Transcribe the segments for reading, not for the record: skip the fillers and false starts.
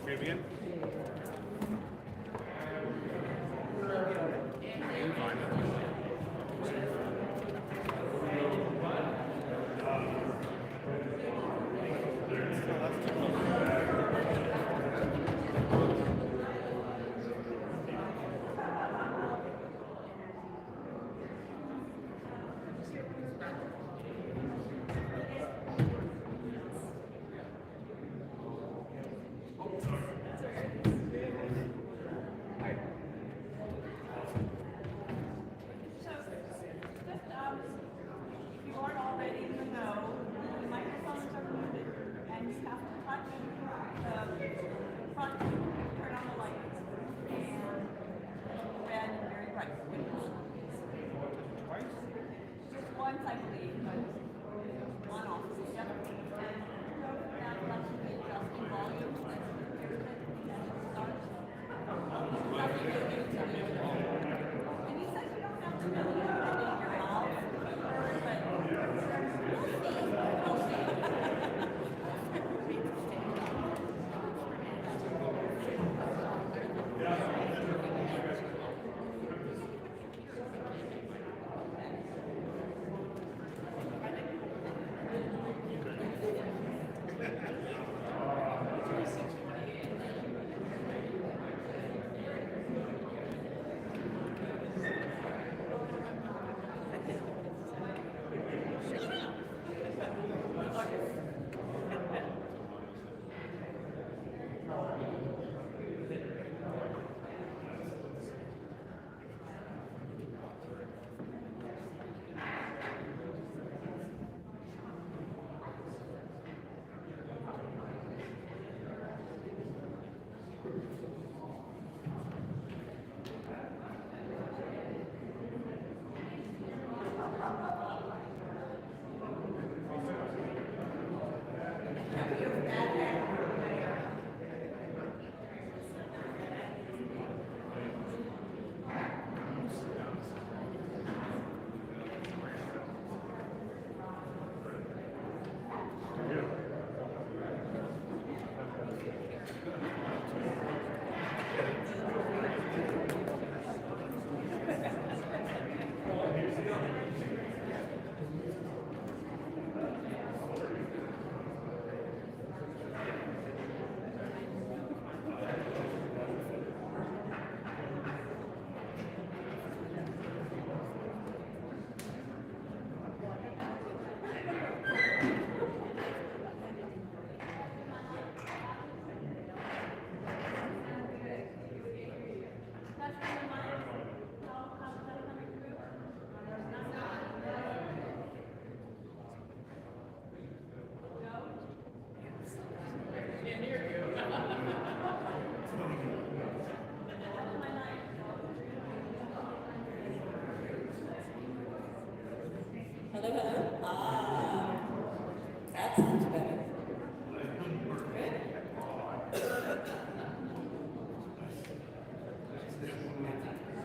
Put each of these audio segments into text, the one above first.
Vivian?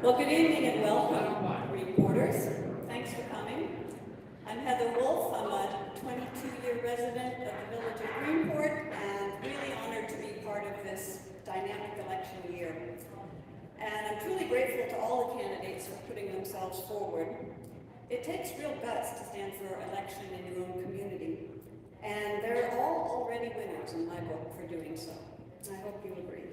Well, good evening and welcome, reporters. Thanks for coming. I'm Heather Wolf. I'm a 22-year resident of the village of Greenport and really honored to be part of this dynamic election year. And I'm truly grateful to all the candidates for putting themselves forward. It takes real guts to stand for election in your own community. And they're all already winners in my book for doing so. I hope you agree.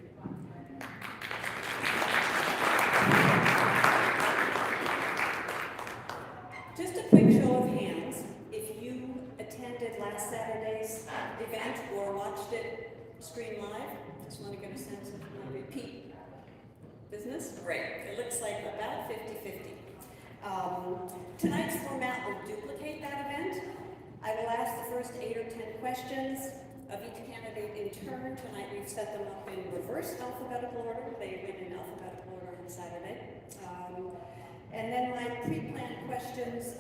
Just a quick show of hands, if you attended last Saturday's event or watched it stream live, just want to get a sense of my repeat business. Great. It looks like about 50-50. Tonight's format will duplicate that event. I will ask the first 8 or 10 questions of each candidate in turn. Tonight we've set them up in reverse alphabetical order. They went in alphabetical order on Saturday. And then my pre-planned questions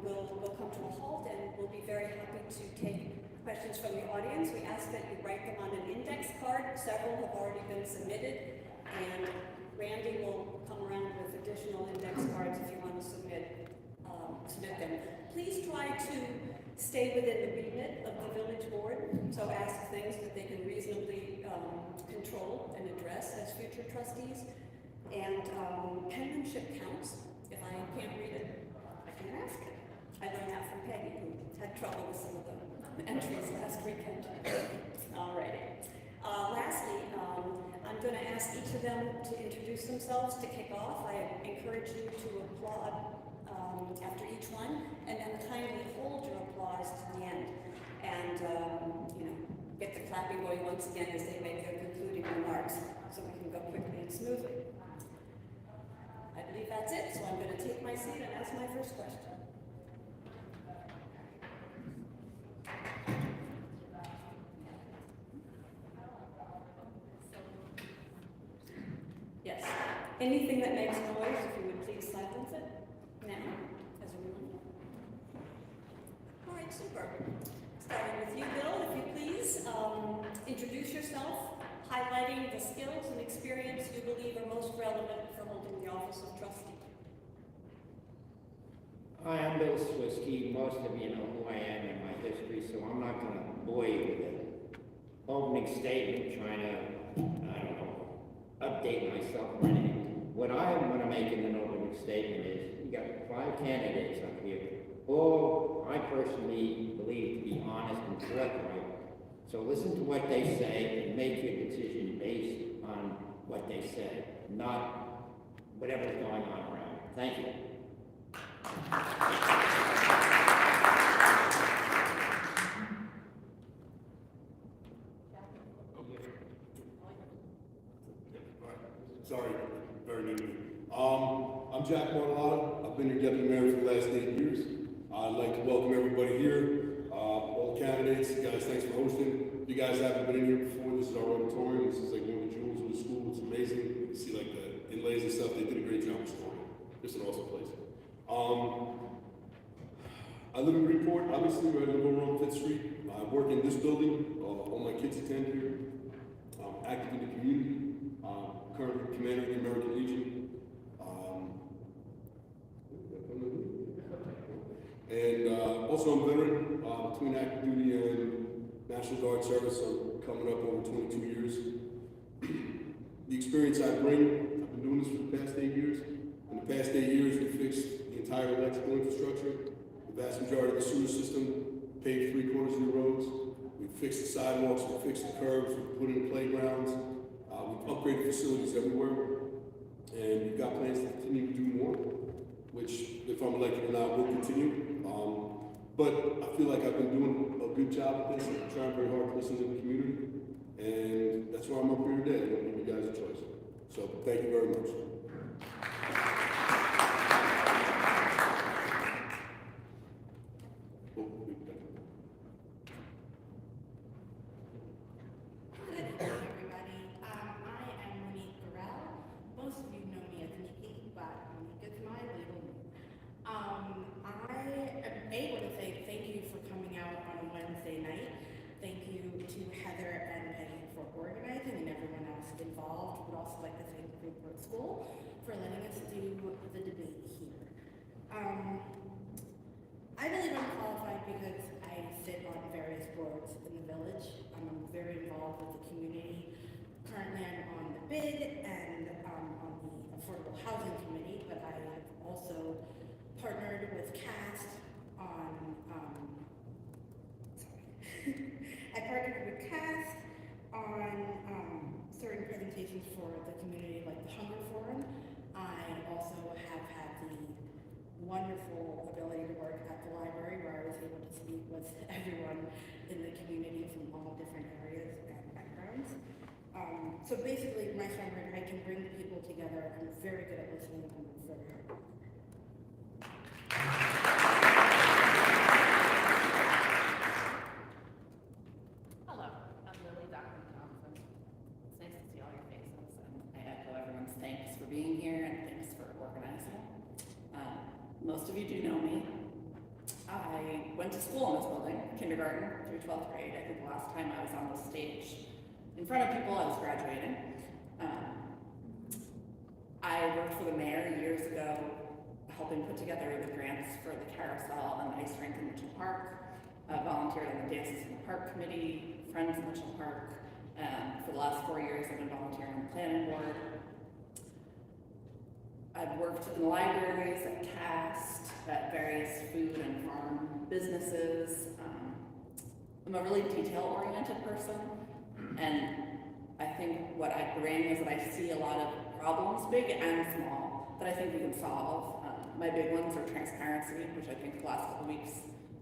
will come to a halt, and we'll be very happy to take questions from the audience. We ask that you write them on an index card. Several have already been submitted, and Randy will come around with additional index cards if you want to submit them. Please try to stay within the remit of the village board, so ask things that they can reasonably control. District Trustees. And penmanship counts. If I can't read it, I can ask it. I learned that from Peggy, who had trouble with some of the entries last weekend. Alrighty. Lastly, I'm going to ask each of them to introduce themselves to kick off. I encourage you to applaud after each one, and then kindly hold your applause to the end. And, get the clapping going once again as they make their concluding remarks, so we can go quickly and smoothly. I believe that's it, so I'm going to take my seat and ask my first question. Yes. Anything that makes noise, if you would please silence it now, as a reminder. All right, super. Starting with you, Bill, if you please. Introduce yourself, highlighting the skills and experience you believe are most relevant for holding the office of trustee. Hi, I'm Bill Swiskey. Most of you know who I am and my history, so I'm not going to bore you with an opening statement trying to, update myself or anything. What I am going to make in an opening statement is, you got 5 candidates up here, all I personally believe to be honest and forthright. So listen to what they say and make your decision based on what they say, not whatever's going on around. Thank you. Sorry, very new. I'm Jack Martellotto. I've been your deputy mayor for the last 8 years. I'd like to welcome everybody here, all candidates. Guys, thanks for hosting. If you guys haven't been in here before, this is our auditorium. This is like one of the jewels of the school. It's amazing. You see like the inlays and stuff. They did a great job restoring it. Just an awesome place. I live in Greenport, obviously, right in Rome, 5th Street. I work in this building. All my kids attend here. I'm active in the community. Currently commander of the American Legion. And also I'm a veteran between active duty and National Guard service. I'm coming up over 22 years. The experience I bring, I've been doing this for the past 8 years. In the past 8 years, we fixed the entire electrical infrastructure, the vast majority of the sewer system, paved 3/4 of the roads. We fixed the sidewalks, we fixed the curbs, we put in playgrounds. We've upgraded facilities everywhere, and we've got plans to continue to do more, which, if I'm elected or not, will continue. But I feel like I've been doing a good job at this. I'm trying very hard to listen to the community, and that's why I'm up here today. I want to give you guys a choice. So, thank you very much. Involved. Would also like to thank the Greenport School for letting us do the debate here. I believe I'm qualified because I sit on various boards in the village. I'm very involved with the community. Currently I'm on the BID and on the Affordable Housing Committee, but I have also partnered with CAST on, I partnered with CAST on certain presentations for the community, like the Hunger Forum. I also have had the wonderful ability to work at the library, where I was able to speak with everyone in the community from all different areas and backgrounds. So basically, my strong point, I can bring people together. I'm very good at listening, and I'm very hard. Being here, and thanks for organizing. Most of you do know me. I went to school in this building, kindergarten through 12th grade. I think the last time I was on the stage in front of people, I was graduating. I worked for the mayor years ago, helping put together the grants for the carousel and the ice rink in Mitchell Park. I volunteered on the Dances in the Park Committee, Friends in Mitchell Park. For the last 4 years, I've been volunteering on the planning board. I've worked in libraries, at CAST, at various food and farm businesses. I'm a really detail-oriented person, and I think what I bring is that I see a lot of problems, big and small, that I think we can solve. My big ones are transparency, which I think the last couple of weeks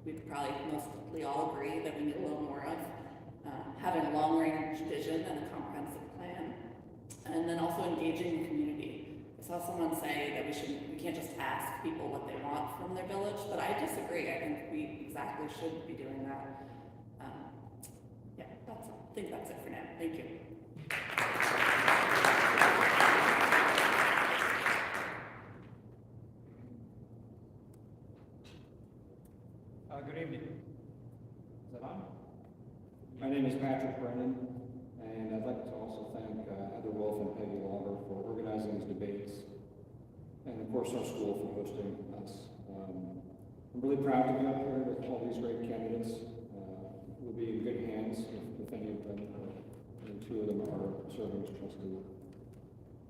we'd probably mostly all agree that we need a little more of. Having a long-range vision and a comprehensive plan, and then also engaging the community. I saw someone say that we can't just ask people what they want from their village, but I disagree. I think we exactly should be doing that. Yeah, I think that's it for now. Thank you. Good evening. Is that on? My name is Patrick Brennan, and I'd like to also thank Heather Wolf and Peggy Logger for organizing these debates, and of course our school for hosting us. I'm really proud to be up here with all these great candidates. We'll be in good hands if any of them, and two of them are serving as trustees.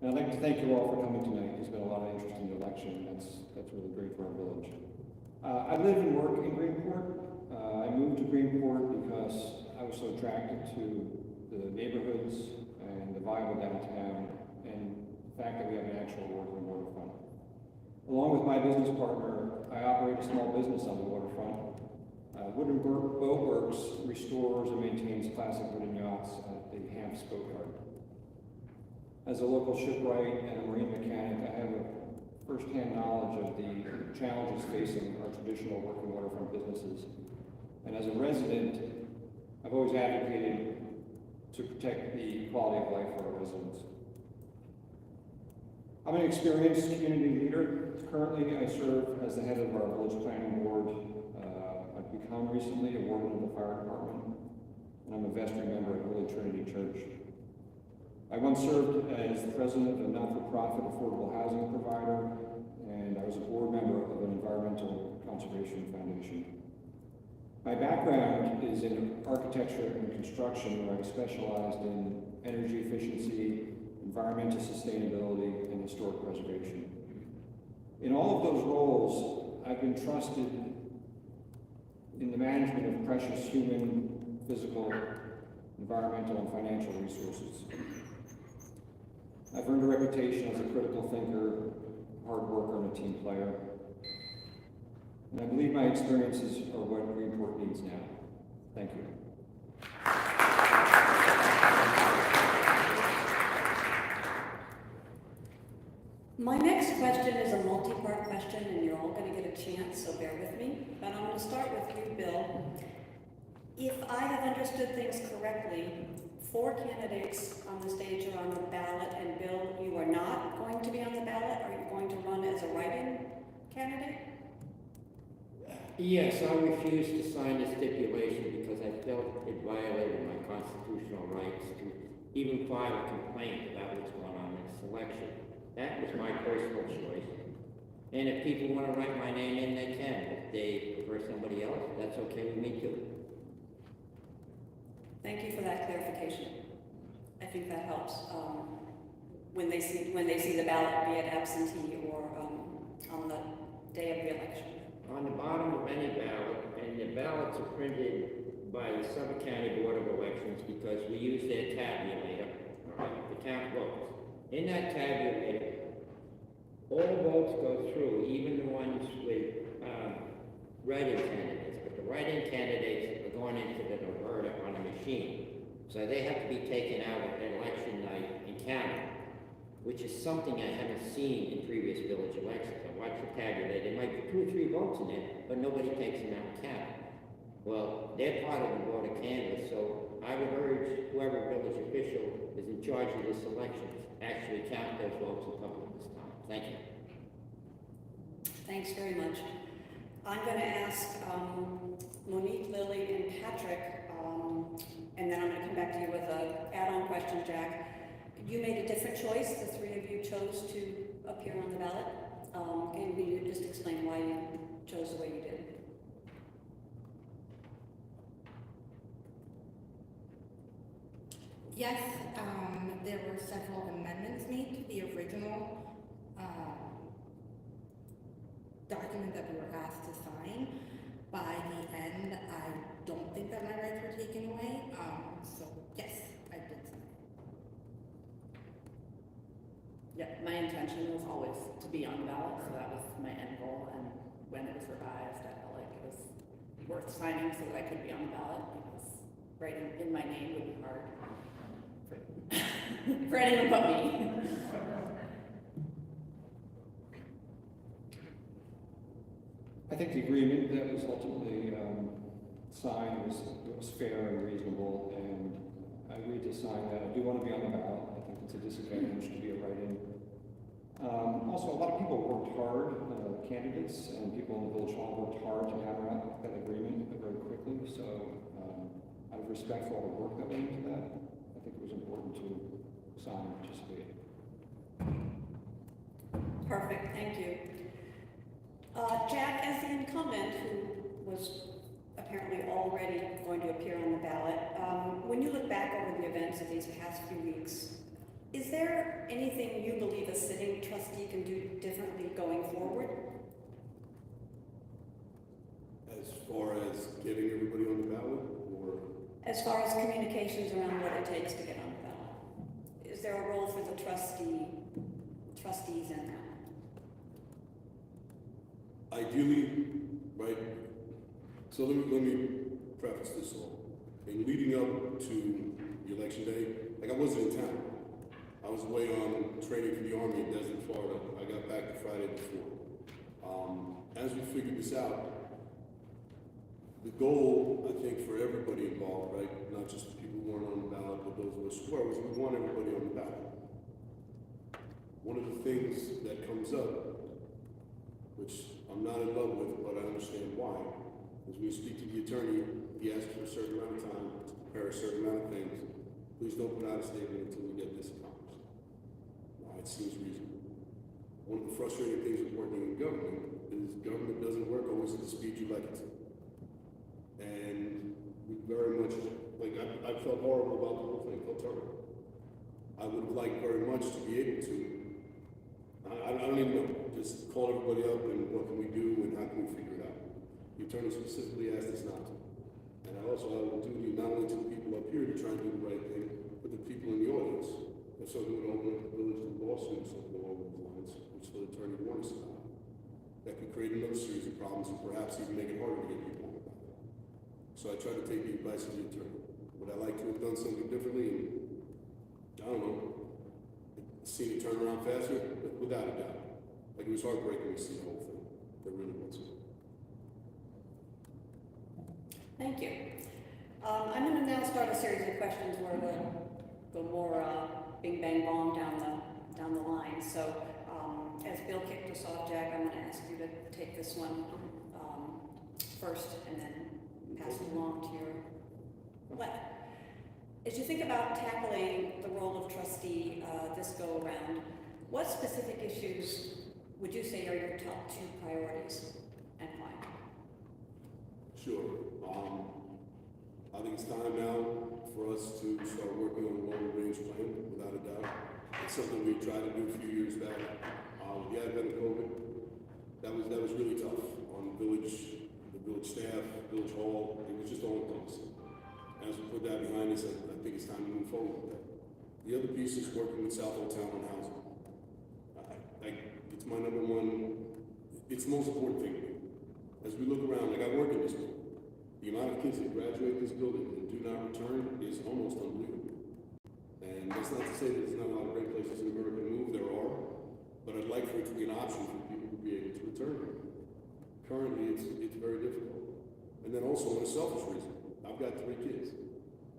And I'd like to thank you all for coming tonight. There's been a lot of interest in the election, and that's really great for our village. I live and work in Greenport. I moved to Greenport because I was so attracted to the neighborhoods and the vibe of downtown and the fact that we have an actual working waterfront. Along with my business partner, I operate a small business on the waterfront. Wooden Boat Works restores and maintains classic wooden yachts at the Hamp's Boat Yard. As a local shipwright and a marine mechanic, I have a first-hand knowledge of the challenges facing our traditional working waterfront businesses. And as a resident, I've always advocated to protect the quality of life for our residents. I'm an experienced community leader. Currently, I serve as the head of our village planning board. I've become recently a warden of the fire department, and I'm a vestry member at Holy Trinity Church. I once served as the president of a not-for-profit affordable housing provider, and I was a board member of an environmental conservation foundation. My background is in architecture and construction, where I specialized in energy efficiency, environmental sustainability, and historic preservation. In all of those roles, I've been trusted in the management of precious human, physical, environmental, and financial resources. I've earned a reputation as a critical thinker, hard worker, and a team player. And I believe my experiences are what Greenport needs now. Thank you. My next question is a multi-part question, and you're all going to get a chance, so bear with me. But I'm going to start with you, Bill. If I have understood things correctly, 4 candidates on the stage are on the ballot, and Bill, you are not going to be on the ballot? Are you going to run as a write-in candidate? Yes, I refused to sign the stipulation because I felt it violated my constitutional rights to even file a complaint about what's going on in this election. That was my personal choice. And if people want to write my name in, they can. If they prefer somebody else, that's okay with me too. Thank you for that clarification. I think that helps when they see the ballot, be it absentee or on the day of the election. On the bottom of any ballot, and the ballots are printed by the Suffolk County Board of Elections because we use their tabulator, all right, the town votes. In that tabulator, all votes go through, even the ones with write-in candidates, but the write-in candidates are going into the diverter on a machine. So they have to be taken out at election night and counted, which is something I haven't seen in previous village elections. I watch the tabulator, there might be 2 or 3 votes in it, but nobody takes them out and counts. Well, they're part of the vote of canvas, so I would urge whoever village official is in charge of this election actually count those votes in public this time. Thank you. Thanks very much. I'm going to ask Monique, Lily, and Patrick, and then I'm going to come back to you with an add-on question, Jack. You made a different choice. The 3 of you chose to appear on the ballot. And will you just explain why you chose the way you did? Yes, there were several amendments made to the original document that we were asked to sign. By the end, I don't think that my rights were taken away, so yes, I did sign. Yeah, my intention was always to be on the ballot, so that was my end goal, and when it was revised, I felt like it was worth signing so that I could be on the ballot, because writing in my name would be hard for anyone but me. I think the agreement that was ultimately signed was fair and reasonable, and I agreed to sign that. I do want to be on the ballot. I think it's a disadvantage to be a write-in. Also, a lot of people worked hard, candidates and people in the village hall worked hard to hammer out that agreement very quickly, so out of respect for all the work that went into that, I think it was important to sign and participate. Perfect, thank you. Jack, as the incumbent who was apparently already going to appear on the ballot, when you look back over the events of these past few weeks, is there anything you believe a sitting trustee can do differently going forward? As far as getting everybody on the ballot, or? As far as communications around what it takes to get on the ballot? Is there a role for the trustees in that? Ideally, right, so let me preface this all. In leading up to the election day, like I wasn't in town. I was away on training for the Army in Desert, Florida. I got back the Friday before. As we figured this out, the goal, I think, for everybody involved, right, not just the people who weren't on the ballot, but those who were square, was we want everybody on the ballot. One of the things that comes up, which I'm not in love with, but I understand why, is when you speak to the attorney, he asks for a certain amount of time to prepare a certain amount of things. Please don't put out a statement until we get this accomplished. Now, it seems reasonable. One of the frustrating things with working in government is government doesn't work always at the speed you like it to. And we very much, like, I felt horrible about the whole thing, felt terrible. I would have liked very much to be able to, I don't even know, just call everybody up and what can we do and how can we figure it out. The attorney specifically asked us not to. And I also have a duty not only to the people up here to try and do the right thing, but the people in the audience. If something would open up the village to lawsuits along those lines, which the attorney warned us about, that could create another series of problems and perhaps even make it harder to get people on the ballot. So I try to take the advice of the attorney. Would I like to have done something differently? And I don't know, seen it turn around faster? Without a doubt. Like, it was heartbreaking to see the whole thing. It really was. Thank you. I'm going to now start a series of questions where we'll go more bing bang bong down the line. So as Bill kicked us off, Jack, I'm going to ask you to take this one first and then pass it along to your left. As you think about tackling the role of trustee this go around, what specific issues would you say are your top 2 priorities and why? Sure. I think it's time now for us to start working on a longer range plan, without a doubt. It's something we tried to do a few years back. The advent of COVID, that was really tough on the village staff, village hall. It was just all encompassing. As we put that behind us, I think it's time to move forward with that. The other piece is working with South Old Town on housing. It's my number one, it's the most important thing. As we look around, like I work in this building, the amount of kids that graduate this building and do not return is almost unbelievable. And that's not to say that there's not a lot of great places in America to move, there are, but I'd like for it to be an option for people to be able to return here. Currently, it's very difficult. And then also, on a selfish reason, I've got 3 kids,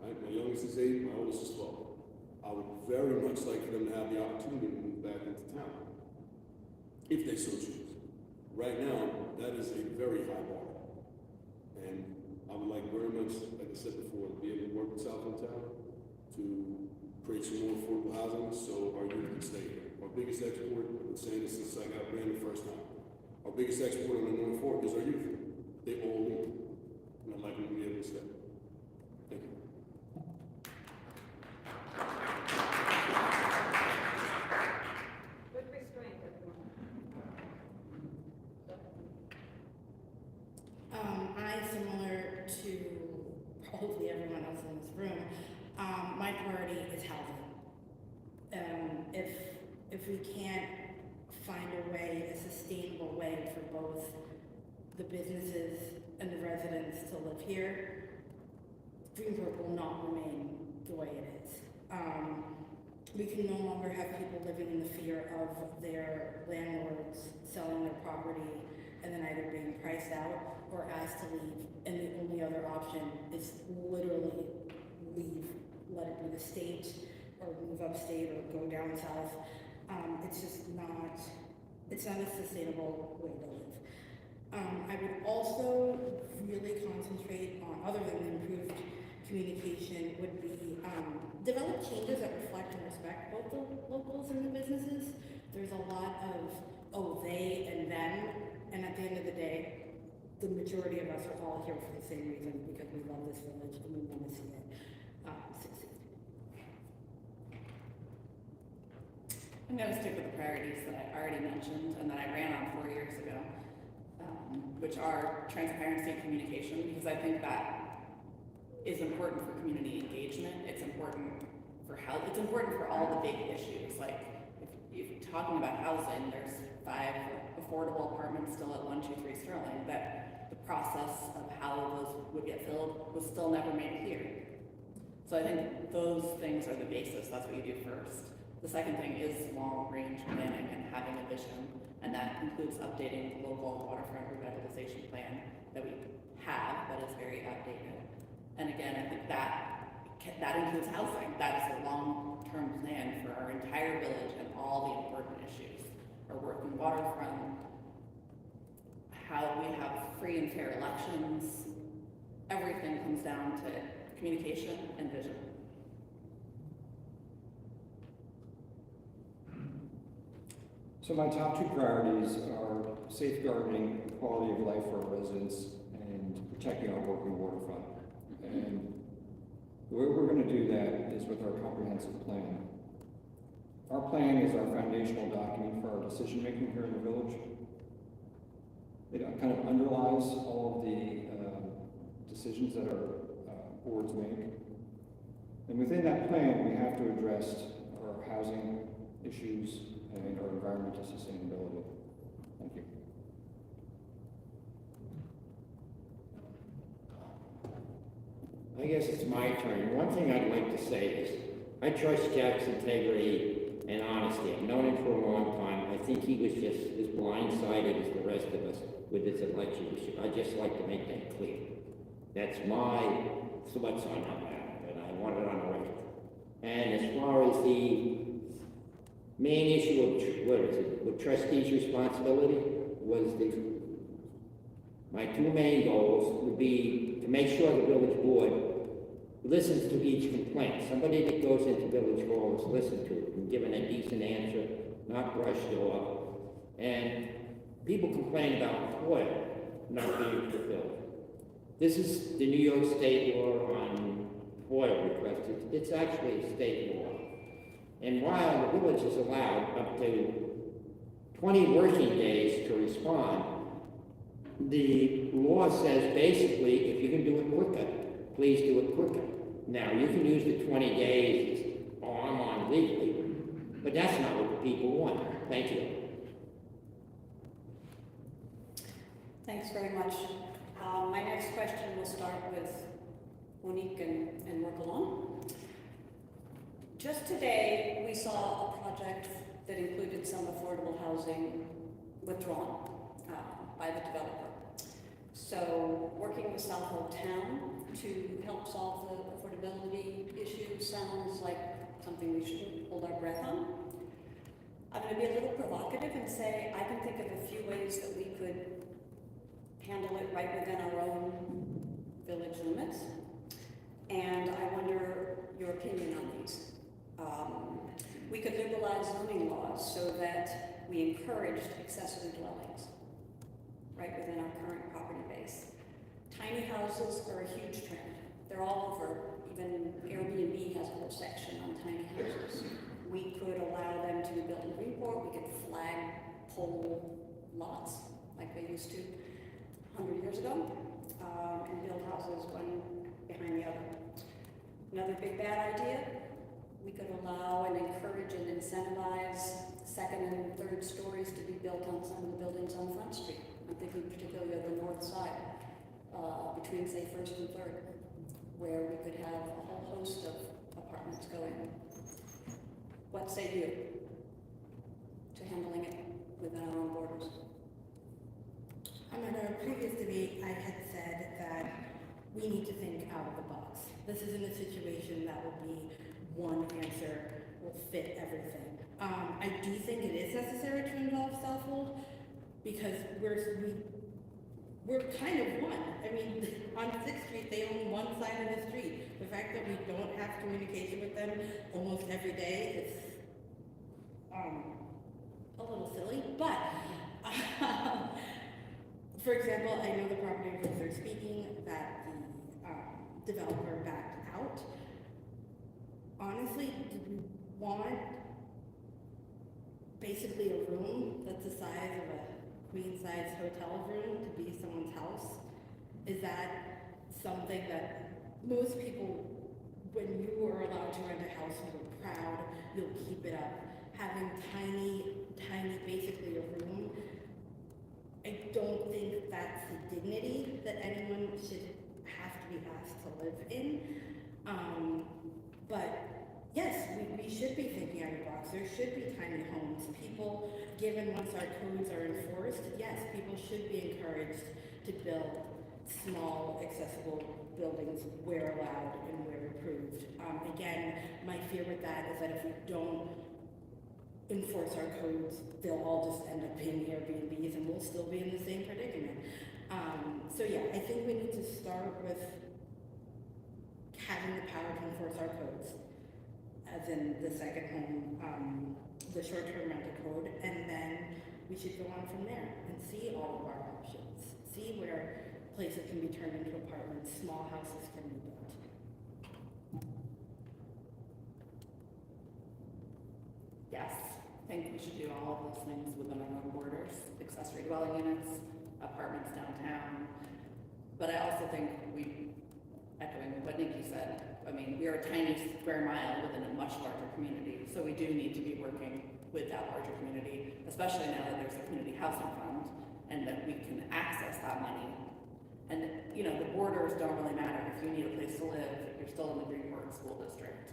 right? My youngest is 8, my oldest is 12. I would very much like for them to have the opportunity to move back into town, if they so choose. Right now, that is a very high bar. And I would like very much, like I said before, to be able to work with South Old Town to create some more affordable housing so our youth can stay here. Our biggest export, I've been saying this since I got ran the first time, our biggest export on the North Fork is our youth. They all leave. And I'd like them to be able to stay. Thank you. Good restraint, everyone. similar to hopefully everyone else in this room, my priority is housing. If we can't find a sustainable way for both the businesses and the residents to live here, Greenport will not remain the way it is. We can no longer have people living in the fear of their landlords selling their property and then either being priced out or asked to leave, and the only other option is literally leave, let it be the state, or move upstate, or go down south. It's just not, it's not a sustainable way to live. I would also really concentrate on, other than improved communication, would be develop changes that reflect and respect both the locals and the businesses. There's a lot of, oh, they and them, and at the end of the day, the majority of us are all here for the same reason, because we love this village and we want to see it succeed. I'm going to stick with the priorities that I already mentioned and that I ran on 4 years ago, which are transparency and communication, because I think that is important for community engagement. It's important for health. It's important for all the big issues. Like if you're talking about housing, there's 5 affordable apartments still at 123 Sterling, that the process of how those would get filled was still never made clear. So I think those things are the basis. That's what you do first. The second thing is long-range planning and having a vision, and that includes updating the local waterfront revitalization plan that we have, but is very outdated. And again, I think that includes housing. That is a long-term plan for our entire village and all the important issues. Our working waterfront, how we have free and fair elections. Everything comes down to communication and vision. So my top 2 priorities are safeguarding the quality of life for our residents and protecting our working waterfront. And the way we're going to do that is with our comprehensive plan. Our plan is our foundational document for our decision-making here in the village. It kind of underlies all of the decisions that our boards make. And within that plan, we have to address our housing issues and our environmental sustainability. Thank you. I guess it's my turn. One thing I'd like to say is, I trust Jack's integrity and honesty. I've known him for a long time. I think he was just as blindsided as the rest of us with this election issue. I'd just like to make that clear. That's my thoughts on that, and I want it on the record. And as far as the main issue of, what trustees' responsibility was, my 2 main goals would be to make sure the village board listens to each complaint. Somebody that goes into village hall is listened to and given a decent answer, not brushed off. And people complain about oil not being fulfilled. This is the New York State law on oil requests. It's actually a state law. And while the village is allowed up to 20 working days to respond, the law says basically, if you can do it quicker, please do it quicker. Now, you can use the 20 days, oh, I'm on legally, but that's not what the people want. Thank you. Thanks very much. My next question will start with Monique and work along. Just today, we saw a project that included some affordable housing withdrawn by the developer. So, working with South Hill Town to help solve the affordability issue sounds like something we shouldn't hold our breath on. I'm going to be a little provocative and say I can think of a few ways that we could handle it right within our own village limits. And I wonder your opinion on these. We could liberalize zoning laws so that we encouraged accessory dwellings right within our current property base. Tiny houses are a huge trend. They're all over. Even Airbnb has a whole section on tiny houses. We could allow them to be built in Greenport. We could flag pole lots like they used to 100 years ago. and build houses one behind the other. Another big bad idea, we could allow and encourage and incentivize second and third stories to be built on some of the buildings on Front Street. I'm thinking particularly of the north side, between say First and Third, where we could have a whole host of apartments go in. What say you to handling it within our own borders? At our previous debate, I had said that we need to think out of the box. This isn't a situation that will be one answer will fit everything. I do think it is necessary to involve Southwold because we're kind of one. I mean, on 6th Street, they own one side of the street. The fact that we don't have communication with them almost every day is a little silly, but for example, I know the property owners are speaking that the developer backed out. Honestly, do we want basically a room that's the size of a queen-size hotel room to be someone's house? Is that something that most people, when you are allowed to rent a house, you're proud, you'll keep it up. Having tiny, basically a room, I don't think that's the dignity that anyone should have to be asked to live in. But yes, we should be thinking out of the box. There should be tiny homes. People, given once our codes are enforced, yes, people should be encouraged to build small, accessible buildings where allowed and where approved. Again, my fear with that is that if we don't enforce our codes, they'll all just end up being Airbnbs and we'll still be in the same predicament. So yeah, I think we need to start with having the power to enforce our codes, as in the second home, the short-term rental code, and then we should go on from there and see all of our options. See where places can be turned into apartments, small houses can be built. Yes, I think we should do all of those things within our own borders, accessory dwelling units, apartments downtown. But I also think echoing what Nikki said, I mean, we are a tiny square mile within a much larger community. So we do need to be working with that larger community, especially now that there's a community housing fund and that we can access that money. And, you know, the borders don't really matter. If you need a place to live, you're still in the Greenport school district.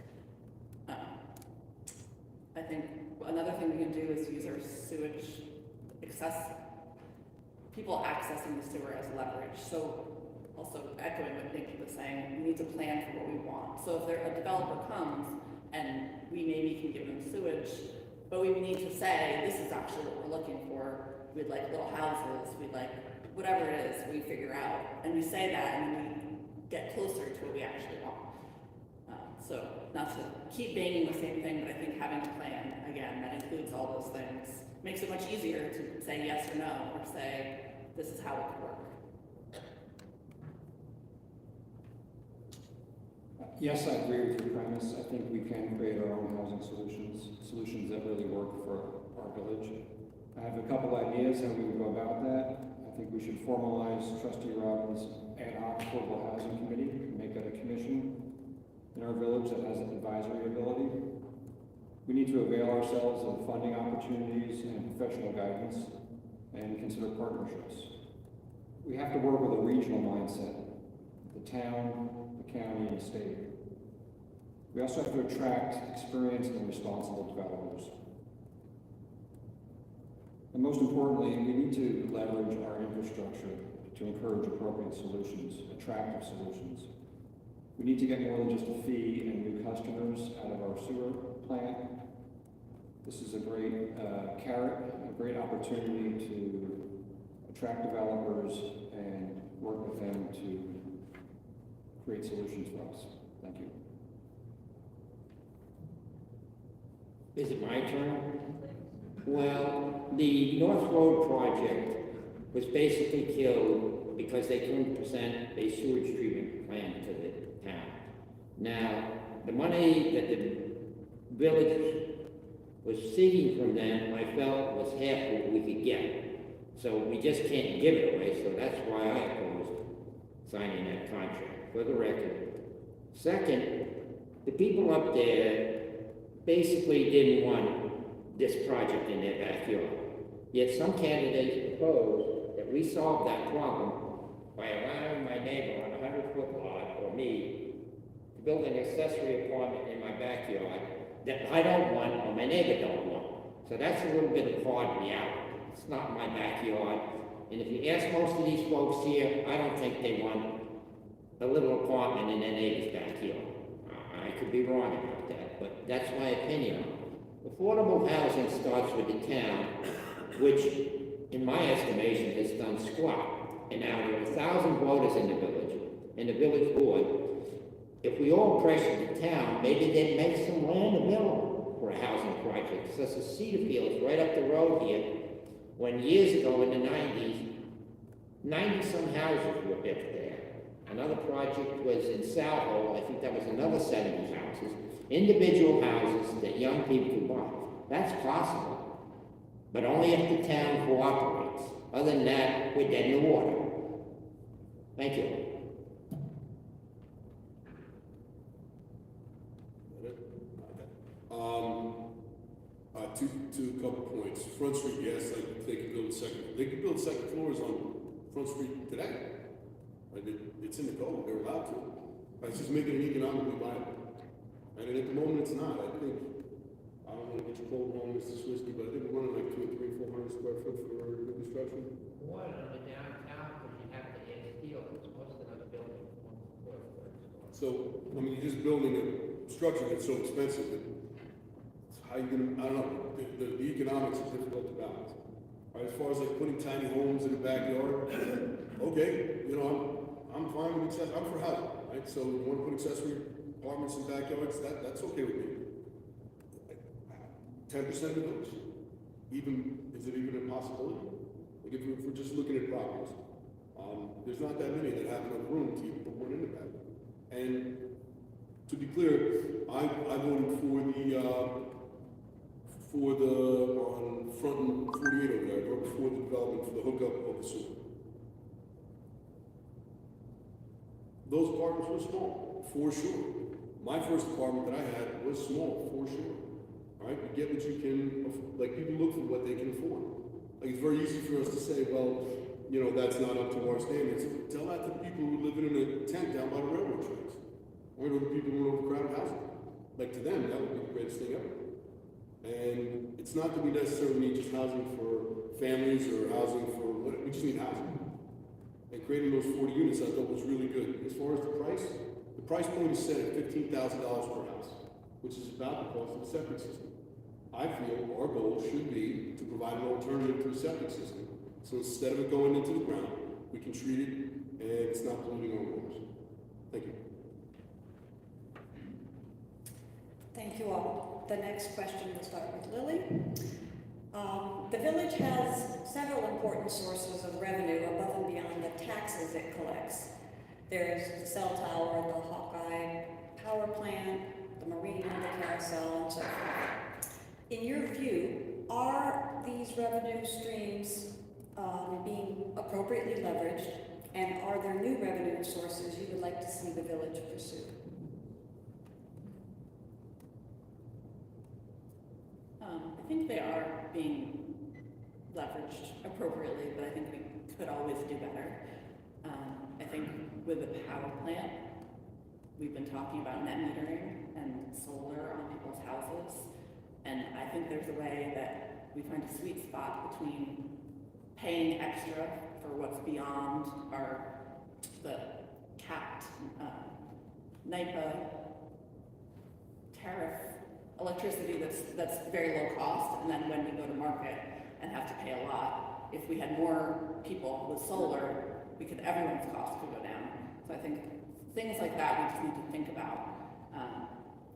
I think another thing we can do is use our sewage people accessing the sewer as leverage. So also echoing what Nikki was saying, we need to plan for what we want. So if a developer comes and we maybe can give them sewage, but we need to say, this is actually what we're looking for. We'd like little houses, we'd like whatever it is we figure out. And we say that and then we get closer to what we actually want. So not to keep banging the same thing, but I think having a plan, again, that includes all those things, makes it much easier to say yes or no, or say, this is how it could work. Yes, I agree with your premise. I think we can create our own housing solutions that really work for our village. I have a couple ideas how we would go about that. I think we should formalize Trustee Robbins' ad hoc affordable housing committee and make that a commission in our village that has an advisory ability. We need to avail ourselves of funding opportunities and professional guidance and consider partnerships. We have to work with a regional mindset, the town, the county, and the state. We also have to attract experienced and responsible developers. And most importantly, we need to leverage our infrastructure to encourage appropriate solutions, attractive solutions. We need to get more than just a fee and new customers out of our sewer plant. This is a great carrot, a great opportunity to attract developers and work with them to create solutions for us. Thank you. Is it my turn? Well, the North Road project was basically killed because they couldn't present a sewage treatment plan to the town. Now, the money that the village was seeking from them, I felt was half what we could get. So we just can't give it away, so that's why I opposed it. signing that contract, for the record. Second, the people up there basically didn't want this project in their backyard. Yet some candidates proposed that we solve that problem by allowing my neighbor on a 100-foot lot, or me, to build an accessory apartment in my backyard that I don't want or my neighbor don't want. So that's a little bit of hard reality. It's not my backyard. And if you ask most of these folks here, I don't think they want a little apartment in their neighbor's backyard. I could be wrong about that, but that's my opinion. Affordable housing starts with the town, which, in my estimation, has done squat. And now there are 1,000 voters in the village board. If we all pressure the town, maybe they'd make some land available for a housing project, such as Cedar Fields right up the road here, when years ago in the 90s, 90-some houses were built there. Another project was in Salvo, I think that was another 70 houses, individual houses that young people could buy. That's possible, but only if the town cooperates. Other than that, we're dead in the water. Thank you. Two couple points. Front Street, yes, like they could build second floors on Front Street today. Like it's in the code, they're allowed to. It's just making it economically viable. And at the moment it's not. I think, I don't want to get your quote wrong, Mr. Swisky, but I think we're running like 200, 300, 400 square foot for new construction. One on the downtown, because you have to add steel, because most of those buildings are 1 floor. So, I mean, you're just building a structure that's so expensive that how you gonna, I don't know, the economics are difficult to balance. Right, as far as like putting tiny homes in the backyard, okay, you know, I'm fine with I'm for housing, right? So you want to put accessory apartments in backyards, that's okay with me. 10% of the village, is it even a possibility? Like if we're just looking at properties, there's not that many that have enough room to even put one in the back. And to be clear, I voted on front and 48 over there, I voted for the development for the hookup of the sewer. Those apartments were small, for sure. My first apartment that I had was small, for sure. Right? You get what you can, like people look for what they can afford. Like it's very easy for us to say, well, you know, that's not up to our standards. Tell that to the people who live in a tent down by the railroad tracks. Or to the people who are overcrowded housing. Like to them, that would be the greatest thing ever. And it's not that we necessarily need just housing for families or housing for what, we just need housing. And creating those 40 units I thought was really good. As far as the price point is set at $15,000 per house, which is about the cost of the septic system. I feel our goal should be to provide an alternative to the septic system. So instead of it going into the ground, we can treat it and it's not polluting our waters. Thank you. Thank you all. The next question will start with Lily. The village has several important sources of revenue above and beyond the taxes it collects. There's the cell tower, the Hawkeye power plant, the marina, the carousel, and so forth. In your view, are these revenue streams being appropriately leveraged, and are there new revenue sources you would like to see the village pursue? I think they are being leveraged appropriately, but I think we could always do better. I think with the power plant, we've been talking about net metering and solar on people's houses, and I think there's a way that we find a sweet spot between paying extra for what's beyond the capped NIPA tariff electricity that's very low cost, and then when we go to market and have to pay a lot, if we had more people with solar, everyone's cost could go down. So I think things like that we just need to think about.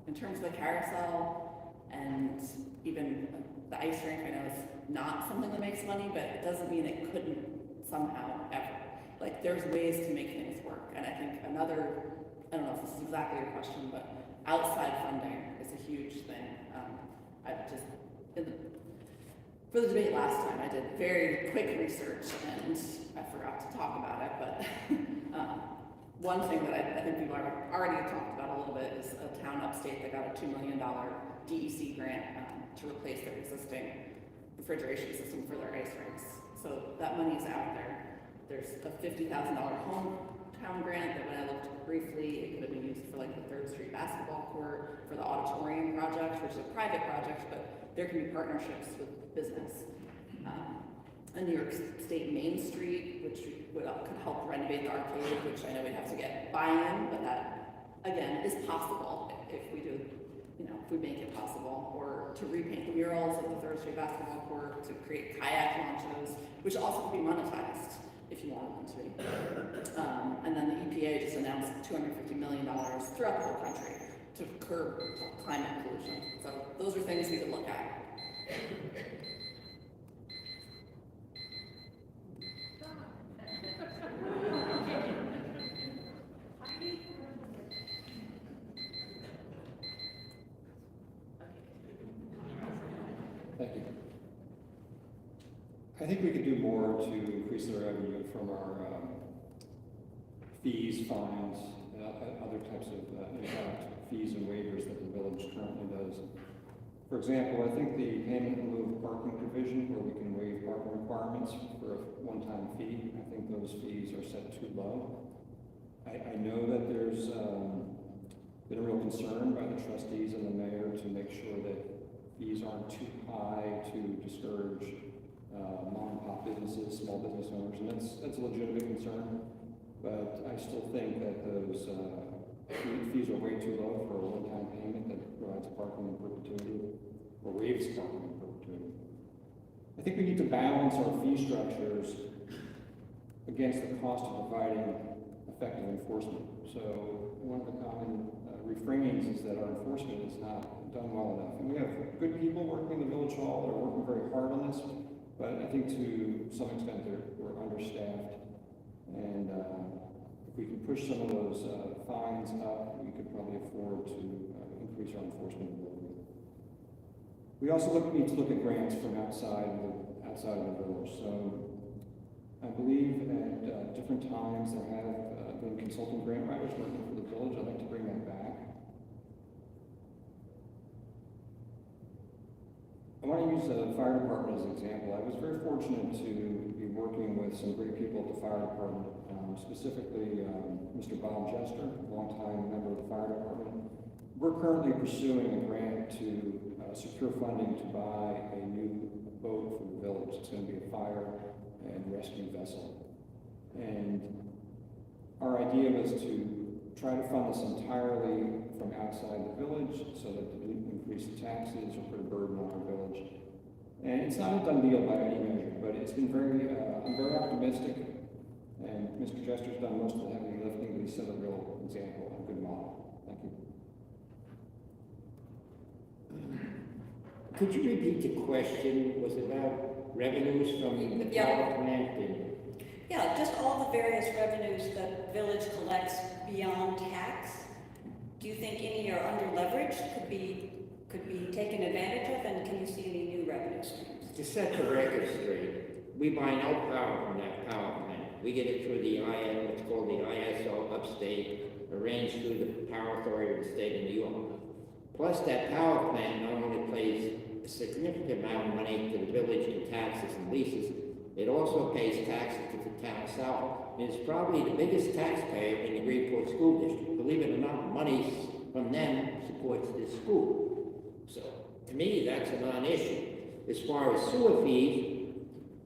In terms of the carousel and even the ice rink, I know it's not something that makes money, but it doesn't mean it couldn't somehow ever. Like there's ways to make things work, and I think I don't know if this is exactly your question, but outside funding is a huge thing. For the debate last time, I did very quick research and I forgot to talk about it, but One thing that I think we've already talked about a little bit is a town upstate that got a $2 million DEC grant to replace their existing refrigeration system for their ice rinks. So that money's out there. There's a $50,000 hometown grant that when I looked briefly, it could have been used for like the 3rd Street basketball court, for the auditorium project, which is a private project, but there can be partnerships with business. A New York State Main Street, which could help renovate the arcade, which I know we'd have to get buy-in, but that, again, is possible if we do, if we make it possible. Or to repaint the murals of the 3rd Street basketball court, to create kayak launches, which also could be monetized if you want them to be. And then the EPA just announced $250 million throughout the whole country to curb climate pollution. So those are things we could look at. Thank you. I think we could do more to increase the revenue from our fees, fines, other types of impact fees and waivers that the village currently does. For example, I think the payment in lieu of parking provision, where we can waive parking requirements for a one-time fee, I think those fees are set too low. I know that there's been a real concern by the trustees and the mayor to make sure that fees aren't too high to discourage mom and pop businesses, small business owners, and that's a legitimate concern. But I still think that those fees are way too low for a one-time payment that provides parking in perpetuity or waives parking in perpetuity. I think we need to balance our fee structures against the cost of providing effective enforcement. So one of the common refrains is that our enforcement is not done well enough. And we have good people working in the village hall that are working very hard on this, but I think to some extent we're understaffed. And if we can push some of those fines up, we could probably afford to increase our enforcement a little bit. We also need to look at grants from outside of the village. So I believe at different times there have been consulting grant writers working for the village. I'd like to bring that back. I want to use the fire department as an example. I was very fortunate to be working with some great people at the fire department, specifically Mr. Bob Jester, a longtime member of the fire department. We're currently pursuing a grant to secure funding to buy a new boat for the village. It's going to be a fire and rescue vessel. And our idea was to try to fund this entirely from outside the village so that it didn't increase the taxes or put a burden on our village. And it's not a done deal by any measure, but it's been I'm very optimistic, and Mr. Jester's done most of the heavy lifting, but he set a real example and a good model. Thank you. Could you repeat the question? Was it about revenues from the power plant and? Yeah, just all the various revenues that the village collects beyond tax. Do you think any are under leveraged, could be taken advantage of, and can you see any new revenue streams? To set the record straight, we buy no power from that power plant. We get it through the what's called the ISO upstate, arranged through the Power Authority of the state of New York. Plus, that power plant not only pays a significant amount of money to the village in taxes and leases, it also pays taxes to the town south. And it's probably the biggest taxpayer in the Greenport School District. Believe it or not, money from them supports this school. So, to me, that's a non-issue. As far as sewer fees,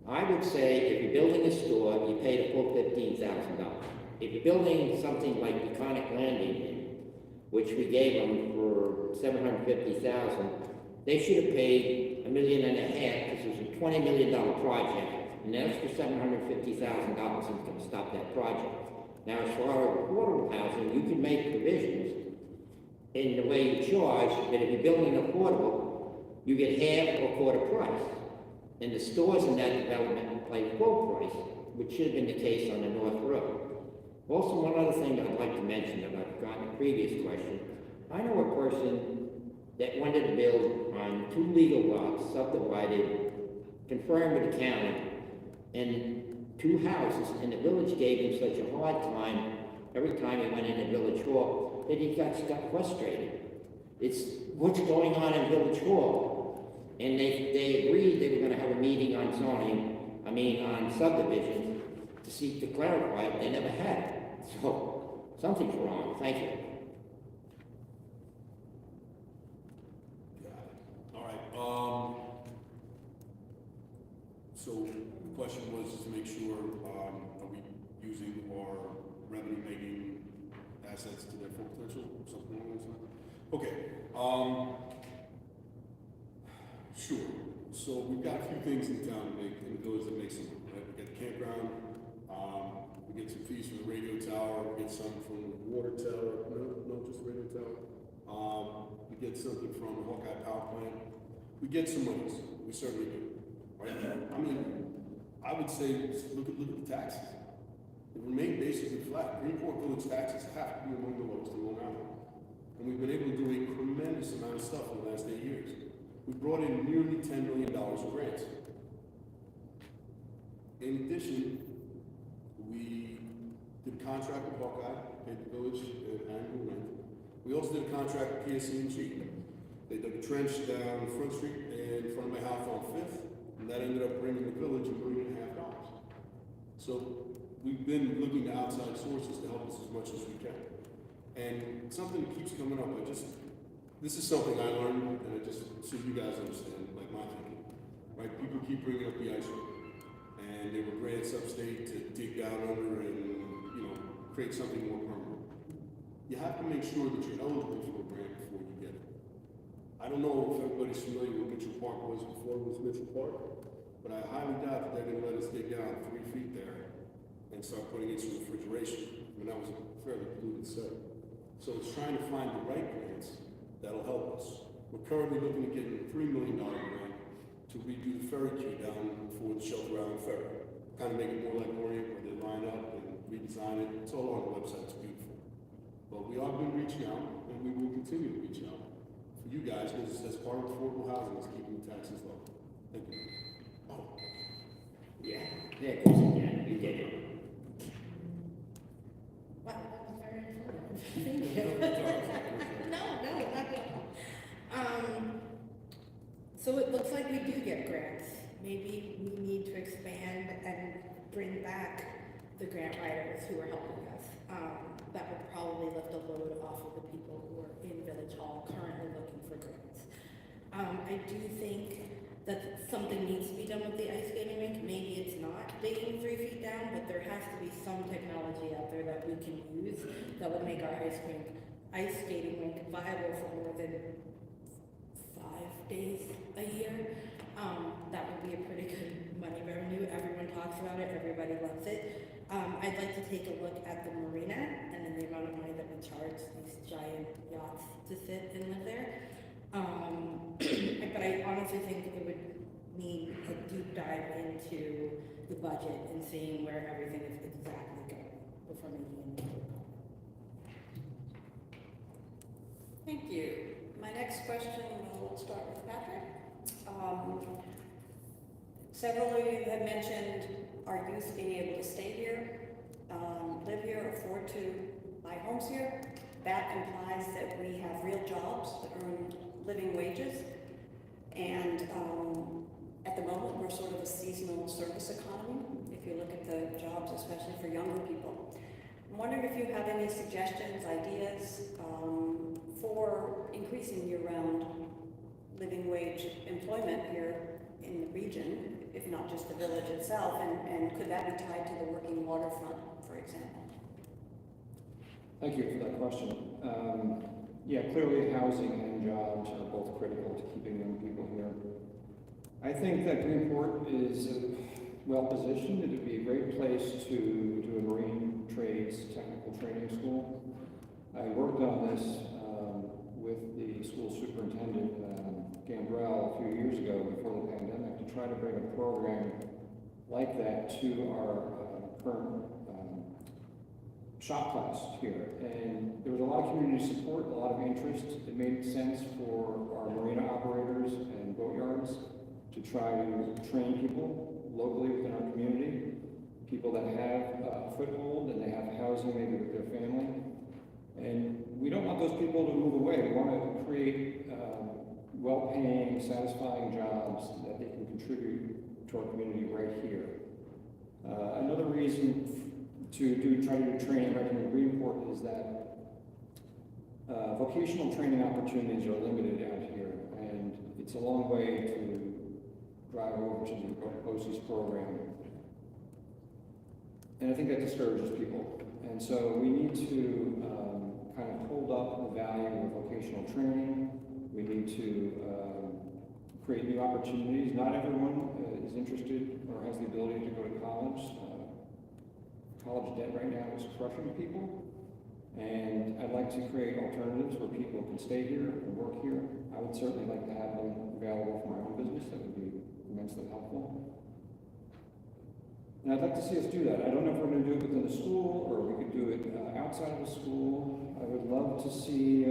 I would say if you're building a store, you pay the full $15,000. If you're building something like Iconic Landing, which we gave them for $750,000, they should have paid $1.5 million because it was a $20 million project. And that's for $750,000 is going to stop that project. Now, as far as affordable housing, you can make provisions in the way you charge that if you're building affordable, you get half or quarter price. And the stores in that development pay full price, which should have been the case on the North Road. Also, one other thing that I'd like to mention that I've forgotten in the previous question. I know a person that wanted to build on 2 legal lots, subdivided, confirmed with the county, and 2 houses, and the village gave him such a hard time every time he went into Village Hall, that he got frustrated. It's what's going on in Village Hall. And they agreed they were gonna have a meeting on zoning, on subdivisions, to seek to clarify it. They never had it. So, something's wrong. Thank you. Got it. All right, so the question was to make sure, are we using our revenue-making assets to their full potential, or something along those lines? Okay, sure. So we've got a few things in town in the village that make some, right? We got the campground, we get some fees from the radio tower, we get some from the water tower, no, just the radio tower. We get something from the Hawkeye Power Plant. We get some monies, we certainly do, right? I would say, look at the taxes. They remain basically flat. Greenport Village taxes have to be among the lowest in Long Island. And we've been able to do a tremendous amount of stuff in the last 8 years. We brought in nearly $10 million of grants. In addition, we did a contract with Hawkeye, paid the village an annual rent. We also did a contract with PSC&G. They dug a trench down Front Street in front of my house on 5th, and that ended up bringing the village $1.5 million. So we've been looking to outside sources to help us as much as we can. And something that keeps coming up, this is something I learned, and so you guys understand, like my thinking, right? People keep bringing up the ice cream, and there were grants upstate to dig down under and, create something more permanent. You have to make sure that you're eligible for a grant before you get it. I don't know if everybody's familiar with Mitchell Park was before it was Mitchell Park, but I highly doubt that they're gonna let us dig down 3 feet there and start putting in some refrigeration. That was a fairly polluted site. So it's trying to find the right grants that'll help us. We're currently looking at getting a $3 million grant to redo the ferry quay down for the Shelter Island Ferry. Kind of make it more like Orient, where they line up and redesign it. It's all on the website, it's beautiful. But we are going to reach out, and we will continue to reach out for you guys, because as part of affordable housing is keeping the taxes low. Thank you. Oh. Yeah, there it goes again. You did it. Wow, that was very informative. Thank you. No, not at all. So it looks like we do get grants. Maybe we need to expand and bring back the grant writers who are helping us. That would probably lift a load off of the people who are in Village Hall currently looking for grants. I do think that something needs to be done with the ice skating rink. Maybe it's not digging 3 feet down, but there has to be some technology out there that we can use that would make our ice skating rink viable for more than 5 days a year. That would be a pretty good money revenue. Everyone talks about it, everybody loves it. I'd like to take a look at the marina and then the amount of money that we charge these giant yachts to sit and live there. But I honestly think it would need a deep dive into the budget and seeing where everything is exactly going before making any move. Thank you. My next question, we'll start with Patrick. Several of you have mentioned our youth being able to stay here, live here, afford to buy homes here. That implies that we have real jobs that earn living wages. And at the moment, we're sort of a seasonal service economy, if you look at the jobs, especially for younger people. I'm wondering if you have any suggestions, ideas for increasing year-round living wage employment here in the region, if not just the village itself, and could that be tied to the working waterfront, for example? Thank you for that question. Yeah, clearly housing and jobs are both critical to keeping young people here. I think that Greenport is well positioned. It would be a great place to do a marine trades technical training school. I worked on this with the school superintendent, Gambrell, a few years ago before the pandemic, to try to bring a program like that to our current shop class here. And there was a lot of community support, a lot of interest. It made sense for our marina operators and boatyards to try to train people locally within our community, people that have a foothold and they have housing maybe with their family. And we don't want those people to move away. We want to create well-paying, satisfying jobs that they can contribute to our community right here. Another reason to try to do training right here in Greenport is that vocational training opportunities are limited out here, and it's a long way to drive over to the OC's program. And I think that discourages people. And so we need to kind of hold up the value of vocational training. We need to create new opportunities. Not everyone is interested or has the ability to go to college. College debt right now is crushing people. And I'd like to create alternatives where people can stay here and work here. I would certainly like to have them available for my own business. That would be immensely helpful. And I'd like to see us do that. I don't know if we're going to do it within the school or we could do it outside of the school. I would love to see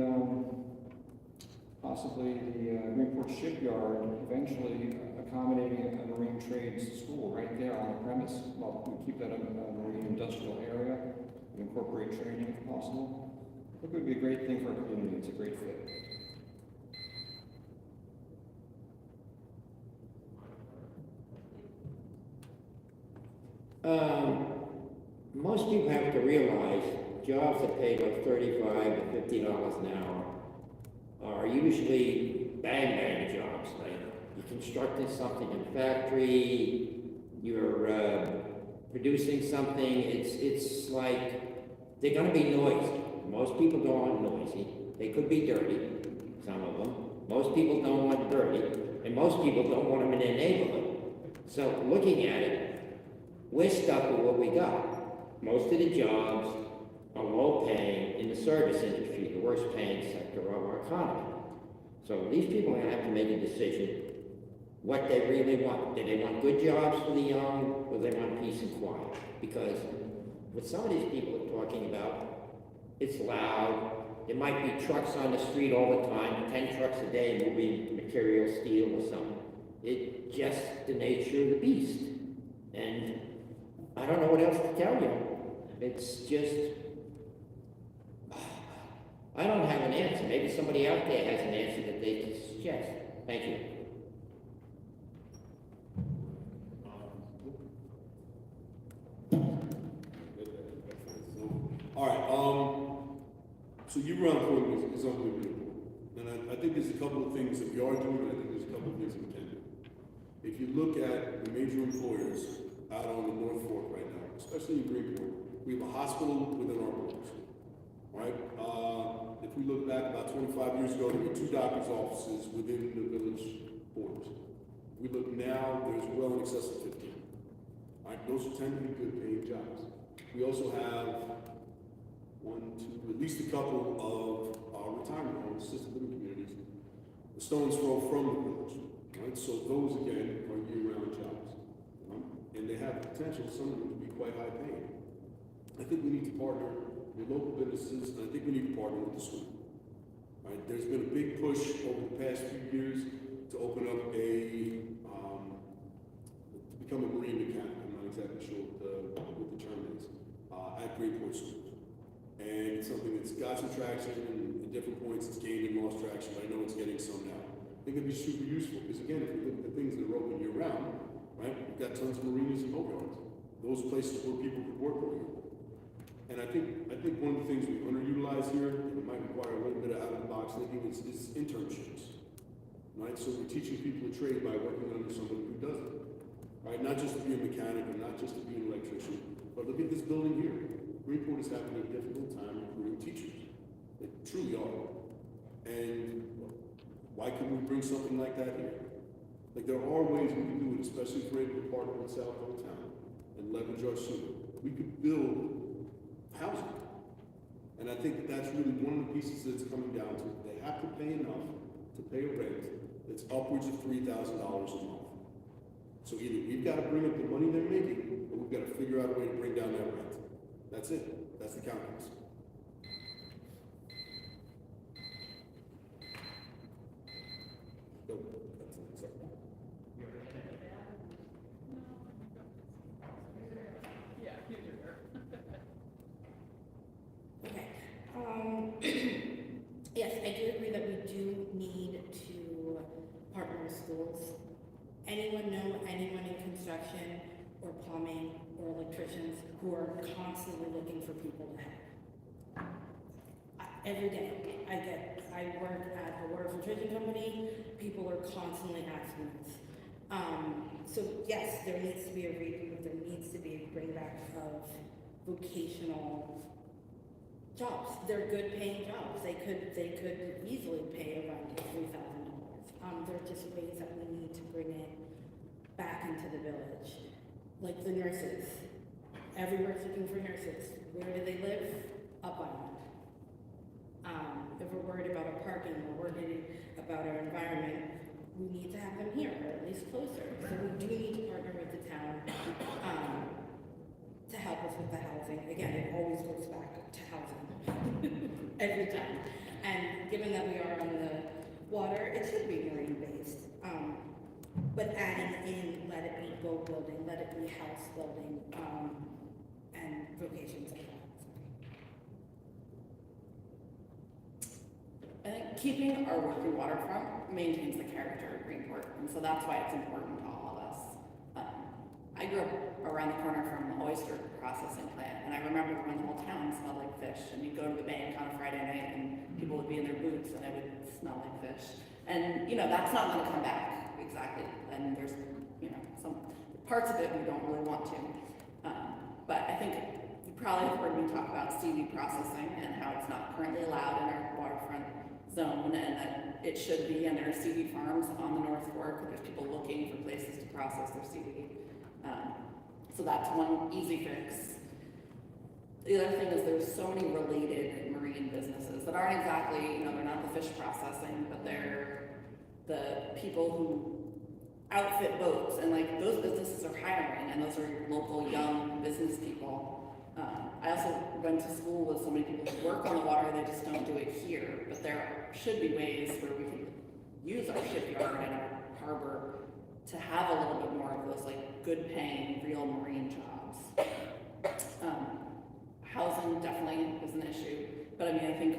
possibly the Greenport shipyard eventually accommodating a marine trades school right there on the premise. Well, we keep that a marine industrial area and incorporate training if possible. I think it would be a great thing for our community. It's a great fit. Most people have to realize jobs that pay like $35 to $50 an hour are usually bang jobs. Like you're constructing something in a factory, you're producing something. It's like they're going to be noisy. Most people don't want noisy. They could be dirty, some of them. Most people don't want dirty, and most people don't want them in their neighborhood. So looking at it, we're stuck with what we got. Most of the jobs are low paying in the service industry, the worst paying sector of our economy. So these people are going to have to make a decision what they really want. Do they want good jobs for the young, or do they want peace and quiet? Because what some of these people are talking about, it's loud. There might be trucks on the street all the time, 10 trucks a day moving material, steel or something. It's just the nature of the beast. And I don't know what else to tell you. It's just, I don't have an answer. Maybe somebody out there has an answer that they can suggest. Thank you. All right, so you run point is unbelievable. And I think there's a couple of things that we are doing, and I think there's a couple of things that we can do. If you look at the major employers out on the North Fork right now, especially in Greenport, we have a hospital within our borders, right? If we look back about 25 years ago, there were 2 doctor's offices within the village borders. We look now, there's well in excess of 15. All right, those tend to be good paying jobs. We also have at least a couple of retirement homes, assisted living communities, the stone's throw from the village, right? So those, again, are year-round jobs. And they have the potential, some of them, to be quite high paying. I think we need to partner with local businesses, and I think we need to partner with the school. Right? There's been a big push over the past few years to open up to become a marine mechanic. I'm not exactly sure what the term is, at Greenport schools. And it's something that's got some traction, and at different points it's gained and lost traction, but I know it's getting some now. I think it'd be super useful, because again, if you look at the things that are open year-round, right, we've got tons of marinas and boatyards. Those places where people could work over here. And I think one of the things we underutilize here, and it might require a little bit of out-of-the-box thinking, is internships. Right? So we're teaching people a trade by working under somebody who does it. Right? Not just to be a mechanic and not just to be an electrician, but look at this building here. Greenport is having a difficult time recruiting teachers. They truly are. And why couldn't we bring something like that here? Like, there are ways we can do it, especially if we're able to partner with South Town and leverage our sewer. We could build housing. And I think that's really one of the pieces that's coming down to. They have to pay enough to pay a rent that's upwards of $3,000 a month. So either we've got to bring up the money they're making, or we've got to figure out a way to bring down that rent. That's it. That's the calculus. schools. Anyone know anyone in construction or plumbing or electricians who are constantly looking for people to help? Every day, I work at a water filtration company, people are constantly asking us. So yes, there needs to be a reboot, there needs to be a bring back of vocational jobs. They're good paying jobs, they could easily pay around $3,000. There are just ways that we need to bring it back into the village. Like the nurses, everywhere's looking for nurses. Where do they live? Up Island. If we're worried about our parking, we're worried about our environment, we need to have them here, or at least closer. So we do need to partner with the town to help us with the housing. Again, it always goes back to housing every time. And given that we are on the water, it should be marine-based. But adding in, let it be boat building, let it be house building, and vocations like that. I think keeping our working waterfront maintains the character of Greenport, and so that's why it's important to all of us. I grew up around the corner from the oyster processing plant, and I remember when the whole town smelled like fish, and you'd go to the bank on a Friday night, and people would be in their boots, and it would smell like fish. And, that's not going to come back exactly, and there's, some parts of it we don't really want to. But I think you probably have heard me talk about seaweed processing and how it's not currently allowed in our waterfront zone, and that it should be, and there are seaweed farms on the North Fork, there's people looking for places to process their seaweed. So that's one easy fix. The other thing is there's so many related marine businesses that aren't exactly, they're not the fish processing, but they're the people who outfit boats, and like those businesses are hiring, and those are local young business people. I also went to school with so many people who work on the water, they just don't do it here, but there should be ways where we can use our shipyard and our harbor to have a little bit more of those like good paying real marine jobs. Housing definitely is an issue, but I think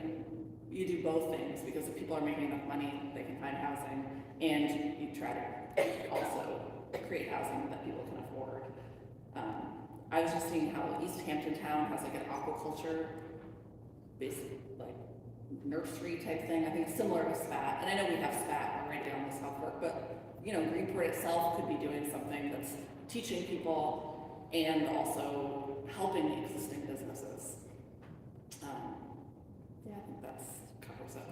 you do both things, because if people are making enough money, they can find housing, and you try to also create housing that people can afford. I was just seeing how East Hampton Town has like an aquaculture, basic like nursery type thing. I think it's similar to SPAT, and I know we have SPAT right down the South Fork, but Greenport itself could be doing something that's teaching people and also helping the existing businesses. Yeah, I think that covers it.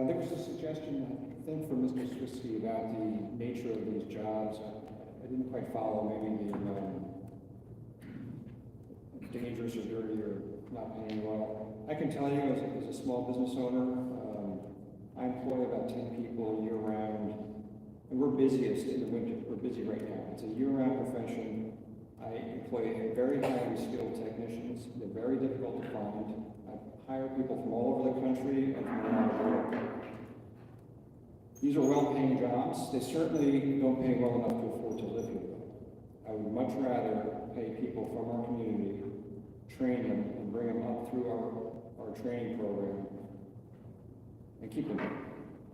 There was a suggestion, I think, from Mr. Trustee about the nature of these jobs. I didn't quite follow, maybe the dangerous or dirty or not paying well. I can tell you, as a small business owner, I employ about 10 people year-round, and we're busiest in the winter. We're busy right now. It's a year-round profession. I employ very highly skilled technicians. They're very difficult to find. I hire people from all over the country and from around the world. These are well-paying jobs. They certainly don't pay well enough to afford to live here. I would much rather pay people from our community, train them, and bring them up through our training program and keep them there.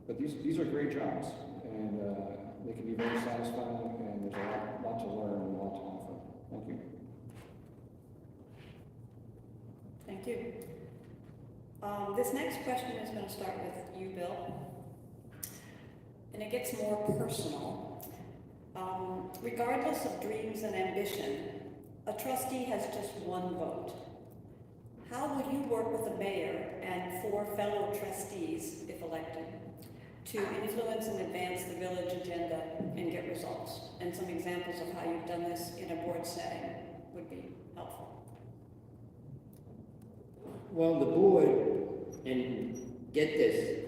But these are great jobs, and they can be very satisfying, and there's a lot to learn and a lot to offer. Thank you. Thank you. This next question is going to start with you, Bill. And it gets more personal. Regardless of dreams and ambition, a trustee has just one vote. How will you work with the mayor and 4 fellow trustees, if elected, to influence and advance the village agenda and get results? And some examples of how you've done this in a board setting would be helpful. Well, the board, and get this,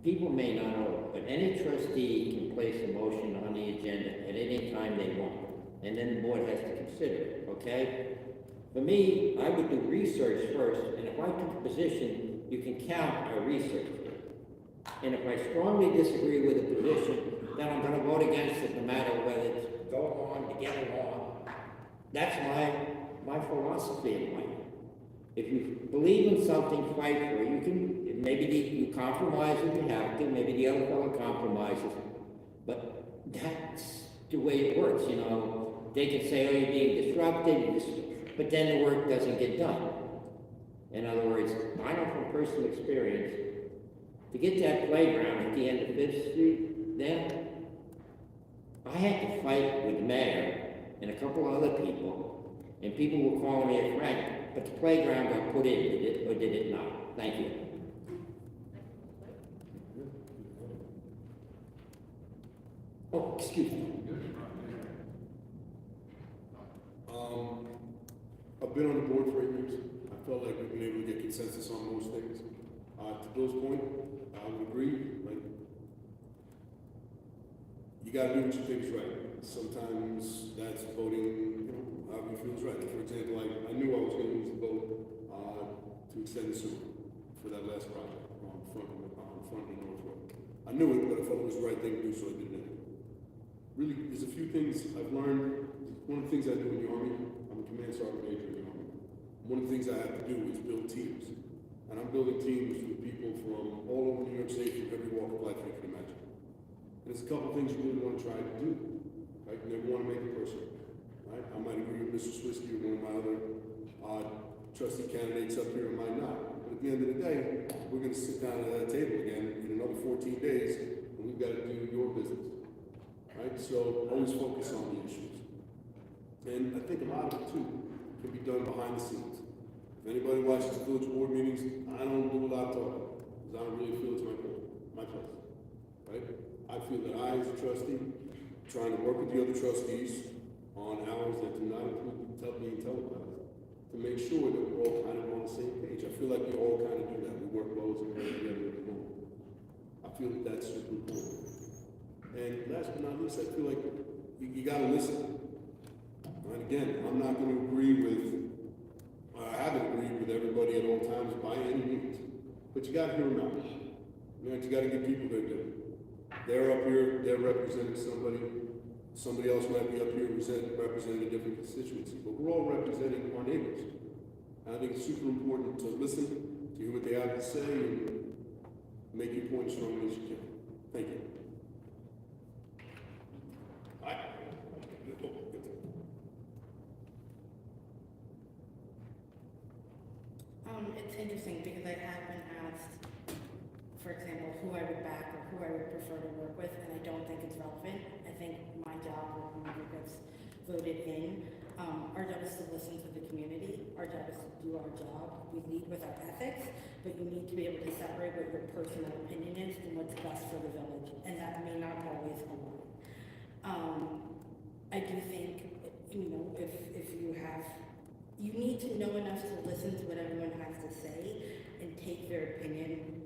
people may not know, but any trustee can place a motion on the agenda at any time they want, and then the board has to consider it, okay? For me, I would do research first, and if I took a position, you can count our research. And if I strongly disagree with a position, then I'm gonna vote against it no matter whether it's go along to get along. That's my philosophy in life. If you believe in something, fight for it. You can, if maybe you compromise if you have to, maybe the other fellow compromises, but that's the way it works, you know. They can say, oh, you're being disrupted, but then the work doesn't get done. In other words, I know from personal experience, to get that playground at the end of Fifth Street, then I had to fight with the mayor and a couple of other people, and people were calling me a crank, but the playground got put in, did it or did it not? Thank you. Oh, excuse me. I've been on the board for 8 years. I felt like we've been able to get consensus on most things. To Bill's point, I would agree, like, you gotta do what you think is right. Sometimes that's voting, you know, how you feel is right. For example, I knew I was gonna lose the vote, to extend the sewer for that last project on front of North Road. I knew it, but I felt it was the right thing to do, so I did it. Really, there's a few things I've learned. One of the things I do in the Army, I'm a command sergeant major in the Army. One of the things I have to do is build teams. And I'm building teams with people from all over New York State, from every walk of life you can imagine. And there's a couple of things you really want to try to do, right? You never want to make it personal, right? I might agree with Mr. Swisky or one of my other trustee candidates up here, and might not. But at the end of the day, we're going to sit down at that table again in another 14 days, and we've got to do your business, right? So always focus on the issues. And I think a lot of it, too, can be done behind the scenes. If anybody watches the village board meetings, I don't do a lot of talking, because I don't really feel it's my place, right? I feel that I, as a trustee, trying to work with the other trustees on hours that do not include being televised, to make sure that we're all kind of on the same page. I feel like we all kind of do that. We work well as a pair together in the room. I feel that that's super important. And last but not least, I feel like you gotta listen. And again, I'm not going to agree with, I haven't agreed with everybody at all times by any means, but you got to hear them out. You know, you got to give people their due. They're up here, they're representing somebody else might be up here representing a different constituency, but we're all representing our neighbors. And I think it's super important to listen, to hear what they have to say, and make your point as strongly as you can. Thank you. It's interesting because I have been asked, for example, who I would back or who I would prefer to work with, and I don't think it's relevant. I think my job, or whoever gets voted in, our job is to listen to the community. Our job is to do our job. We lead with our ethics, but you need to be able to separate what your personal opinion is from what's best for the village, and that may not always align. I do think, you know, if you need to know enough to listen to what everyone has to say and take their opinion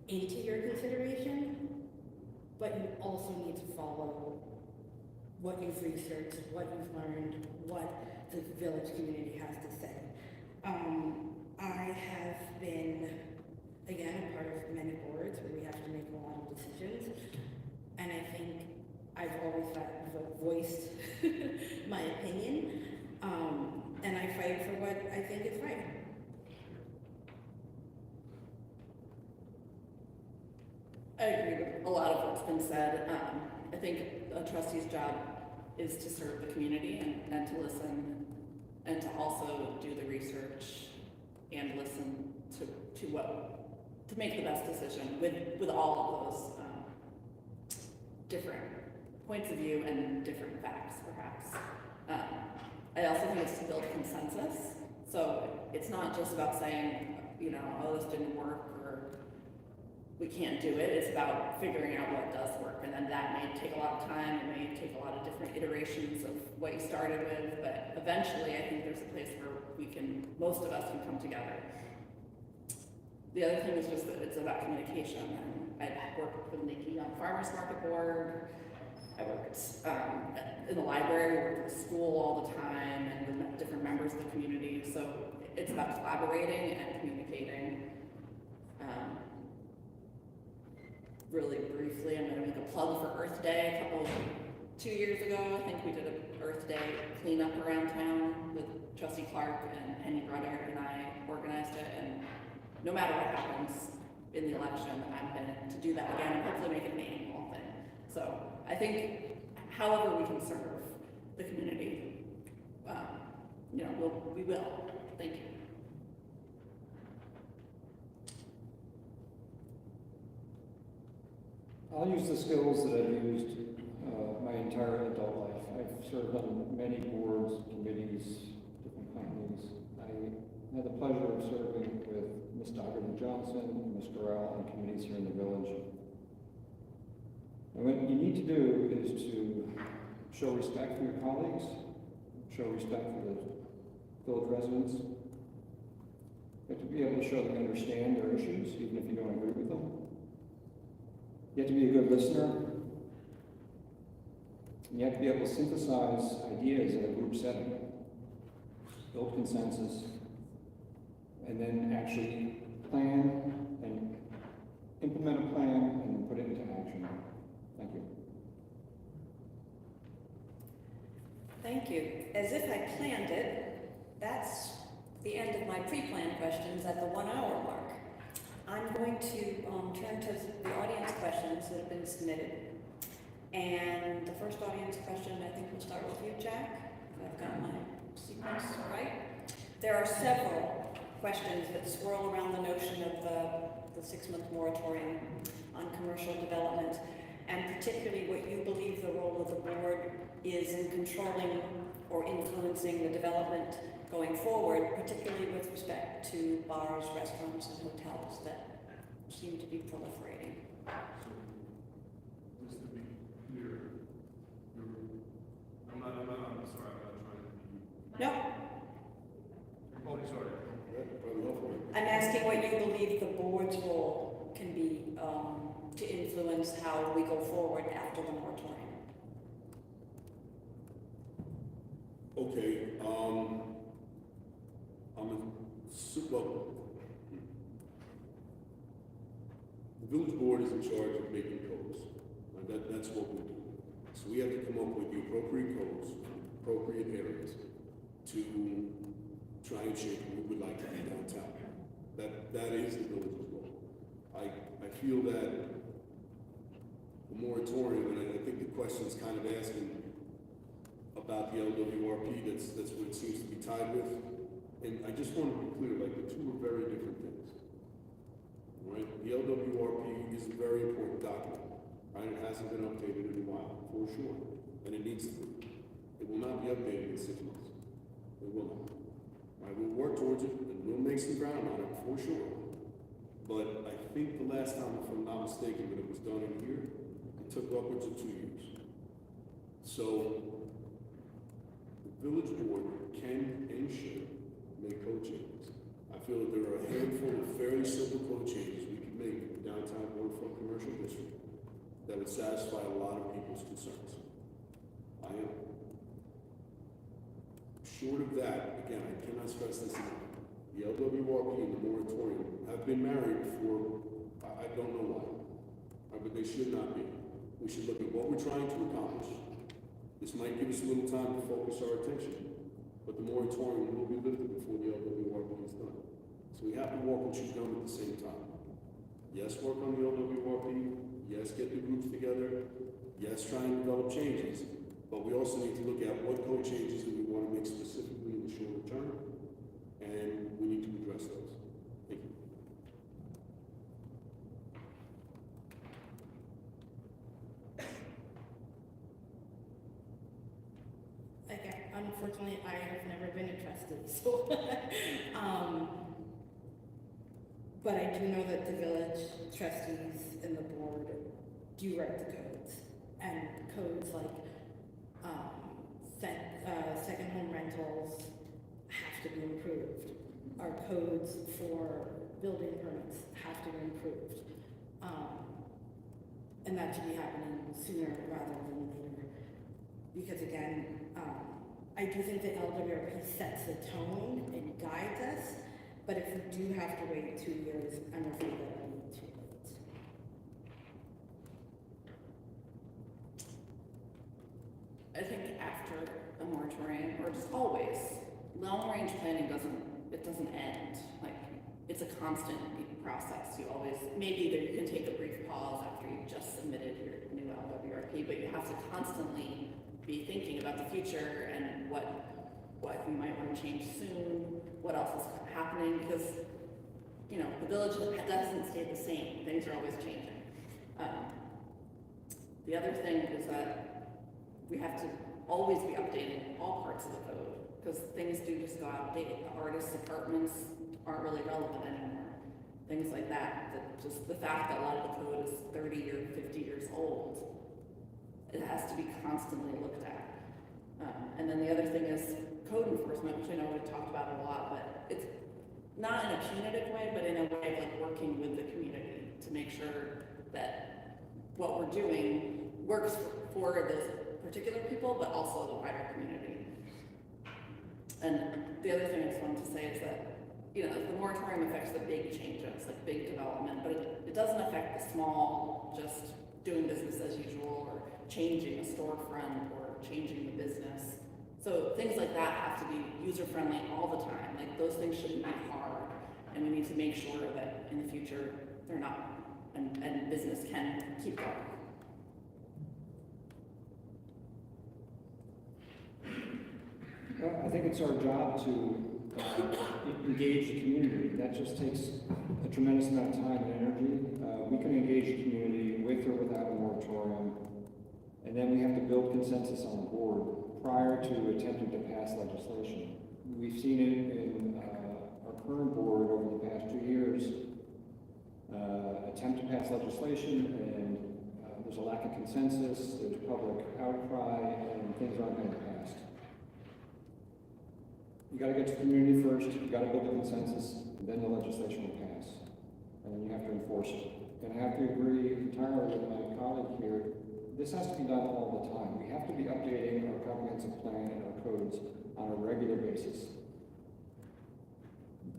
into your consideration, but you also need to follow what you've researched, what you've learned, what the village community has to say. I have been, again, a part of many boards where we have to make a lot of decisions, and I think I've always voiced my opinion, and I fight for what I think is right. I agree with a lot of what's been said. I think a trustee's job is to serve the community and to listen, and to also do the research and listen to make the best decision with all of those different points of view and different facts, perhaps. I also think it's to build consensus. So it's not just about saying, you know, oh, this didn't work, or we can't do it. It's about figuring out what does work. And then that may take a lot of time. It may take a lot of different iterations of what you started with. But eventually, I think there's a place where most of us can come together. The other thing is just that it's about communication. And I worked with Nikki on the Farmers Market Board. I worked in the library, I worked with school all the time, and with different members of the community. So it's about collaborating and communicating. Really briefly, I'm going to make a plug for Earth Day. 2 years ago, I think we did an Earth Day cleanup around town with Trustee Clark and Penny Brother, and I organized it. And no matter what happens, in the election, I'm going to do that again and hopefully make it an annual thing. So I think however we can serve the community, you know, we will. Thank you. I'll use the skills that I've used my entire adult life. I've served on many boards, committees, different companies. I had the pleasure of serving with Ms. Dougherty Johnson, Ms. Corral, and committees here in the village. And what you need to do is to show respect for your colleagues, show respect for the village residents. You have to be able to show them you understand their issues, even if you don't agree with them. You have to be a good listener. And you have to be able to synthesize ideas in a group setting, build consensus, and then actually plan and implement a plan and put it into action. Thank you. Thank you. As if I planned it, that's the end of my pre-planned questions at the 1 hour mark. I'm going to turn to the audience questions that have been submitted. And the first audience question, I think we'll start with you, Jack. If I've got my sequence right. There are several questions that swirl around the notion of the 6-month moratorium on commercial development, and particularly what you believe the role of the board is in controlling or influencing the development going forward, particularly with respect to bars, restaurants, and hotels that seem to be proliferating. So, just to be clear, I'm sorry, I'm not trying to be. No, Oh, sorry. I'm asking what you believe the board's role can be to influence how we go forward after the moratorium. Okay, the village board is in charge of making codes. That's what we do. So we have to come up with the appropriate codes, appropriate areas to try and shape what we would like to be downtown. That is the village's role. I feel that the moratorium, and I think the question is kind of asking about the LWRP, that's what it seems to be tied with. And I just want to be clear, like, the two are very different things. Right? The LWRP is a very important document. Right? It hasn't been updated in a while, for sure. And it needs to be. It will not be updated in 6 months. It will not. Right? We'll work towards it, and we'll make some ground on it, for sure. But I think the last time, if I'm not mistaken, when it was done in here, it took upwards of 2 years. So, the village board can and should make code changes. I feel that there are a handful of fairly simple code changes we could make in the downtown waterfront commercial district that would satisfy a lot of people's concerns. I am. Short of that, again, I cannot stress this enough. The LWRP and the moratorium have been married for, I don't know why, but they should not be. We should look at what we're trying to accomplish. This might give us a little time to focus our attention, but the moratorium will be lifted before the LWRP is done. So we have to walk and chew gum at the same time. Yes, work on the LWRP. Yes, get the groups together. Yes, try and develop changes. But we also need to look at what code changes that we want to make specifically in the shorter term, and we need to address those. Thank you. Like, unfortunately, I have never been a trustee, so, but I do know that the village trustees and the board do write the codes, and codes like, second home rentals have to be improved. Our codes for building permits have to be improved. And that should be happening sooner rather than later. Because again, I do think that LWRP sets the tone and guides us, but if we do have to wait 2 years, I'm afraid that it'll be too late. I think after a moratorium, or just always, long-range planning doesn't end. Like, it's a constant process. You always, maybe there, you can take a brief pause after you've just submitted your new LWRP, but you have to constantly be thinking about the future and what you might want to change soon, what else is happening, because, you know, the village doesn't stay the same. Things are always changing. The other thing is that we have to always be updating all parts of the code, because things do just go out of date. The artists' apartments aren't really relevant anymore. Things like that. Just the fact that a lot of the code is 30 or 50 years old, it has to be constantly looked at. And then the other thing is code enforcement, which I know we've talked about a lot, but it's not in a punitive way, but in a way of like working with the community to make sure that what we're doing works for those particular people, but also the wider community. And the other thing I just wanted to say is that, you know, the moratorium affects the big changes, like big development, but it doesn't affect the small, just doing business as usual, or changing a storefront, or changing the business. So things like that have to be user-friendly all the time. Like, those things shouldn't be hard, and we need to make sure that in the future they're not, and business can keep going. Well, I think it's our job to engage the community. That just takes a tremendous amount of time and energy. We can engage the community with or without a moratorium, and then we have to build consensus on the board prior to attempting to pass legislation. We've seen it in our current board over the past 2 years, attempt to pass legislation, and there's a lack of consensus, there's public outcry, and things aren't going to pass. You got to get to the community first, you got to build a consensus, and then the legislation will pass. And then you have to enforce it. And I have to agree entirely with my colleague here, this has to be done all the time. We have to be updating our comprehensive plan and our codes on a regular basis.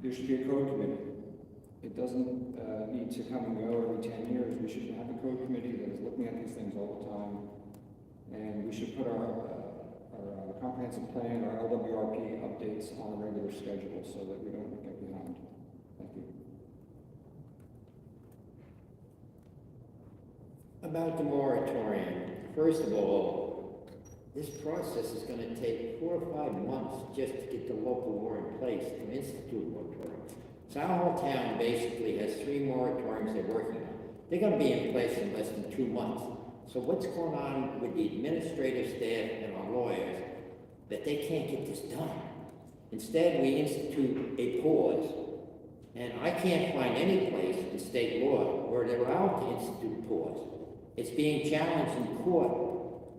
There should be a code committee. It doesn't need to come and go every 10 years. We should have a code committee that is looking at these things all the time. And we should put our comprehensive plan, our LWRP updates on a regular schedule so that we don't get behind. Thank you. About the moratorium, first of all, this process is going to take 4 or 5 months just to get the local law in place to institute a moratorium. So our whole town basically has 3 moratoriums they're working on. They're going to be in place in less than 2 months. So what's going on with the administrative staff and our lawyers that they can't get this done? Instead, we institute a pause, and I can't find any place in state law where they're allowed to institute a pause. It's being challenged in court,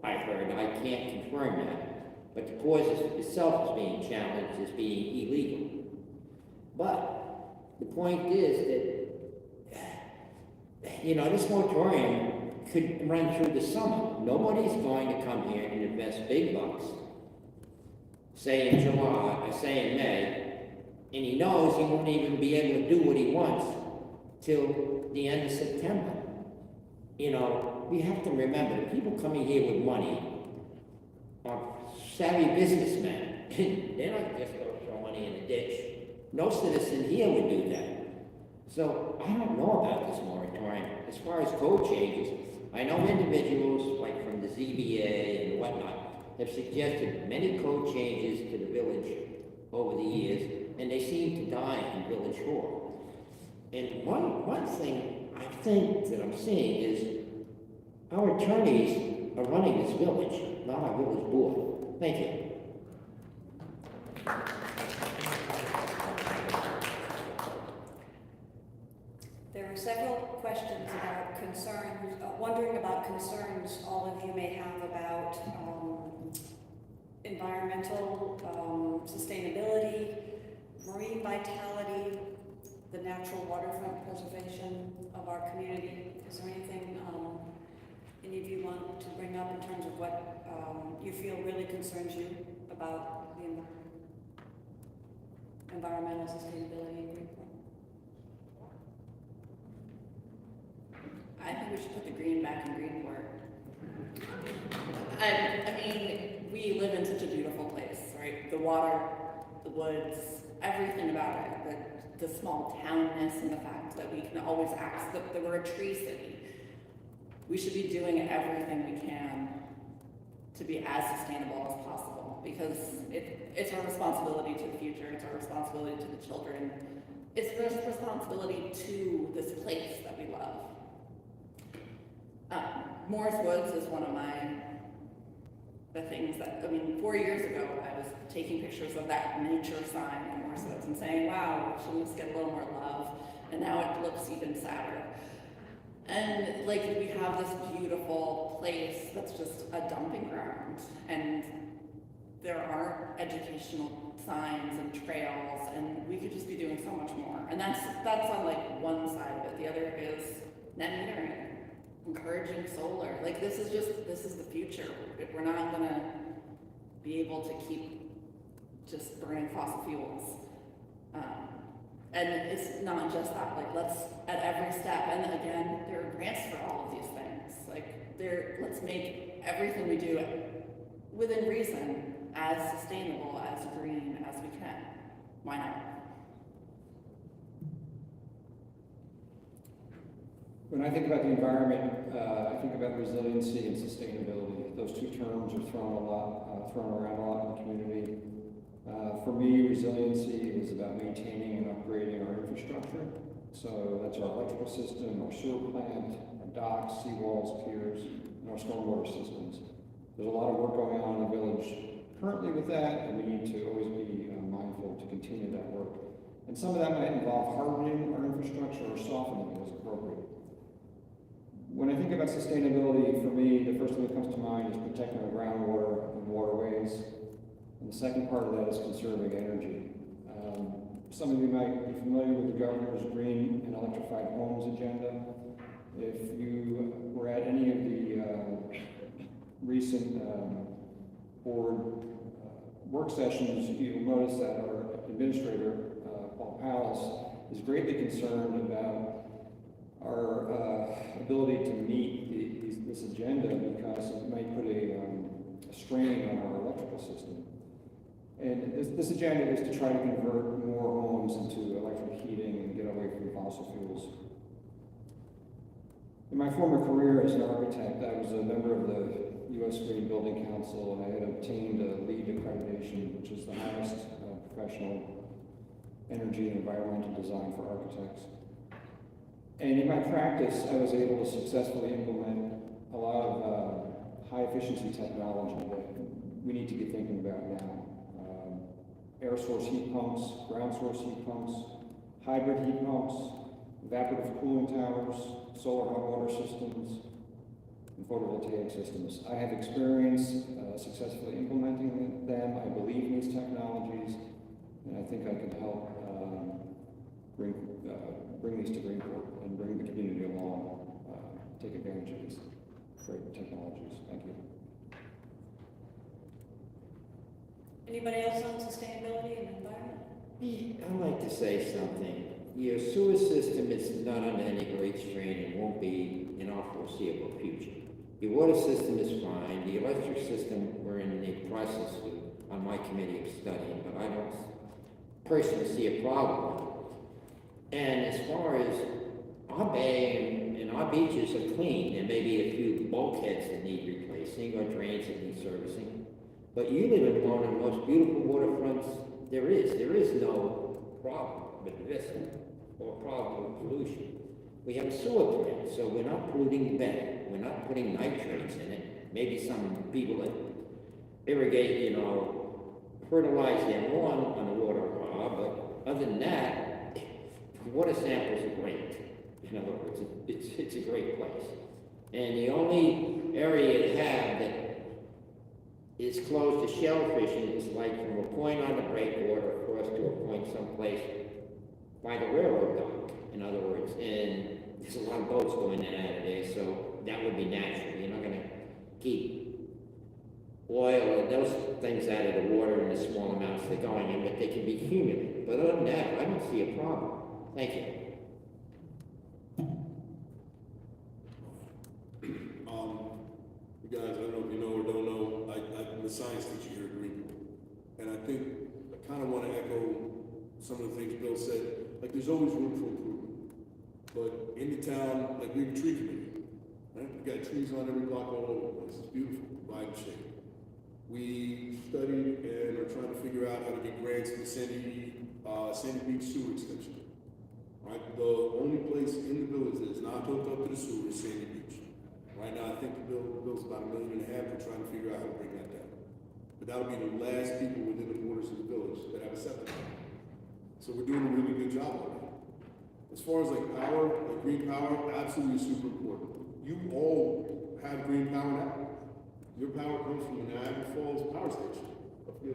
I heard. I can't confirm that. But the pause itself is being challenged as being illegal. But the point is that, you know, this moratorium could run through the summer. Nobody's going to come here and invest big bucks, say in July, say in May, and he knows he won't even be able to do what he wants till the end of September. You know, we have to remember, the people coming here with money are savvy businessmen. They're not just going to throw money in the ditch. No citizen here would do that. So I don't know about this moratorium. As far as code changes, I know individuals, like from the ZBA and whatnot, have suggested many code changes to the village over the years, and they seem to die in Village Hall. And one thing I think that I'm seeing is our attorneys are running this village, not our village board. Thank you. There were several questions about concerns, wondering about concerns all of you may have about environmental sustainability, marine vitality, the natural waterfront preservation of our community. Is there anything any of you want to bring up in terms of what you feel really concerns you about the environmental sustainability in Greenport? I think we should put the green back in Greenport. I mean, we live in such a beautiful place, right? The water, the woods, everything about it. the small townness and the fact that we can always access, that we're a tree city. We should be doing everything we can to be as sustainable as possible, because it's our responsibility to the future, it's our responsibility to the children, it's our responsibility to this place that we love. Morris Woods is one of the things that, 4 years ago, I was taking pictures of that nature sign in Morris Woods and saying, wow, shouldn't this get a little more love? And now it looks even sadder. And like, we have this beautiful place that's just a dumping ground, and there aren't educational signs and trails, and we could just be doing so much more. And that's on like one side of it. The other is net metering, encouraging solar. Like, this is the future. We're not gonna be able to keep just burning fossil fuels. And it's not just that, like, let's, at every step, and again, there are grants for all of these things. Like, let's make everything we do within reason as sustainable, as green as we can. Why not? When I think about the environment, I think about resiliency and sustainability. Those two terms are thrown around a lot in the community. For me, resiliency is about maintaining and upgrading our infrastructure. So that's our electrical system, our sewer plant, our docks, seawalls, piers, and our stormwater systems. There's a lot of work going on in the village currently with that, and we need to always be mindful to continue that work. And some of that might involve hardening our infrastructure or softening it as appropriate. When I think about sustainability, for me, the first thing that comes to mind is protecting our groundwater and waterways. And the second part of that is conserving energy. Some of you might be familiar with the governor's green and electrified homes agenda. If you were at any of the recent board work sessions, you'll notice that our administrator, Paul Palace, is greatly concerned about our ability to meet this agenda, because it might put a strain on our electrical system. And this agenda is to try to convert more homes into electric heating and get away from fossil fuels. In my former career as an architect, I was a member of the U.S. Green Building Council, and I had obtained a LEED accreditation, which is the highest professional energy and environmental design for architects. And in my practice, I was able to successfully implement a lot of high-efficiency technology that we need to be thinking about now. Air source heat pumps, ground source heat pumps, hybrid heat pumps, evaporative cooling towers, solar hot water systems, and photovoltaic systems. I have experience successfully implementing them. I believe in these technologies, and I think I can help bring these to Greenport and bring the community along, take advantage of these great technologies. Thank you. Anybody else on sustainability and environment? I'd like to say something. Your sewer system is not under any great strain and won't be in our foreseeable future. Your water system is fine. The electric system, we're in the process on my committee of studying, but I don't personally see a problem. And as far as our bay and our beaches are clean, there may be a few bulkheads that need replacing or drains that need servicing. But you live in one of the most beautiful waterfronts there is. There is no problem with this or problem with pollution. We have a sewer plant, so we're not polluting the bay. We're not putting nitrates in it. Maybe some people that irrigate, fertilize their lawn on the water are, but other than that, the water samples are great. In other words, it's a great place. And the only area you have that is closed to shellfishing is like from a point on the breakwater across to a point someplace by the railroad dock, in other words. And there's a lot of boats going in and out of there, so that would be natural. You're not going to keep oil and those things out of the water in the small amounts they're going in, but they can be accumulated. But other than that, I don't see a problem. Thank you. You guys, I don't know if you know or don't know, I'm a science teacher here at Greenport. And I think I kind of want to echo some of the things Bill said. like, there's always room for improvement. But in the town, like, we have a tree committee, right? We've got trees on every block all over the place. It's beautiful, provide shade. We studied and are trying to figure out how to get grants for Sandy Beach sewer extension. Right, the only place in the village that is not hooked up to the sewer is Sandy Beach. Right now, I think the bill's about $1.5 million. We're trying to figure out how to bring that down. But that'll be the last people within the borders of the village that have a septic tank. So we're doing a really good job on that. As far as like power, like green power, absolutely super important. You all have green power now. Your power comes from the Niagara Falls Power Station. I forget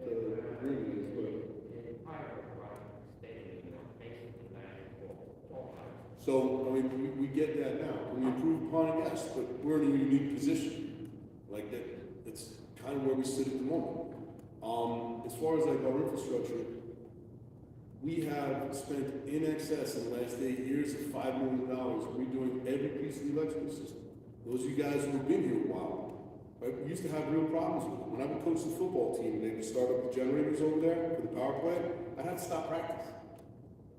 the agreement is, but. So, I mean, we get that now. Can we improve upon it? Yes, but we're in a unique position. Like that, that's kind of where we sit at the moment. As far as like our infrastructure, we have spent in excess in the last 8 years of $5 million redoing every piece of the electrical system. Those of you guys who have been here a while, right, we used to have real problems with it. When I would coach the football team and they would start up the generators over there for the power plant, I'd have to stop practice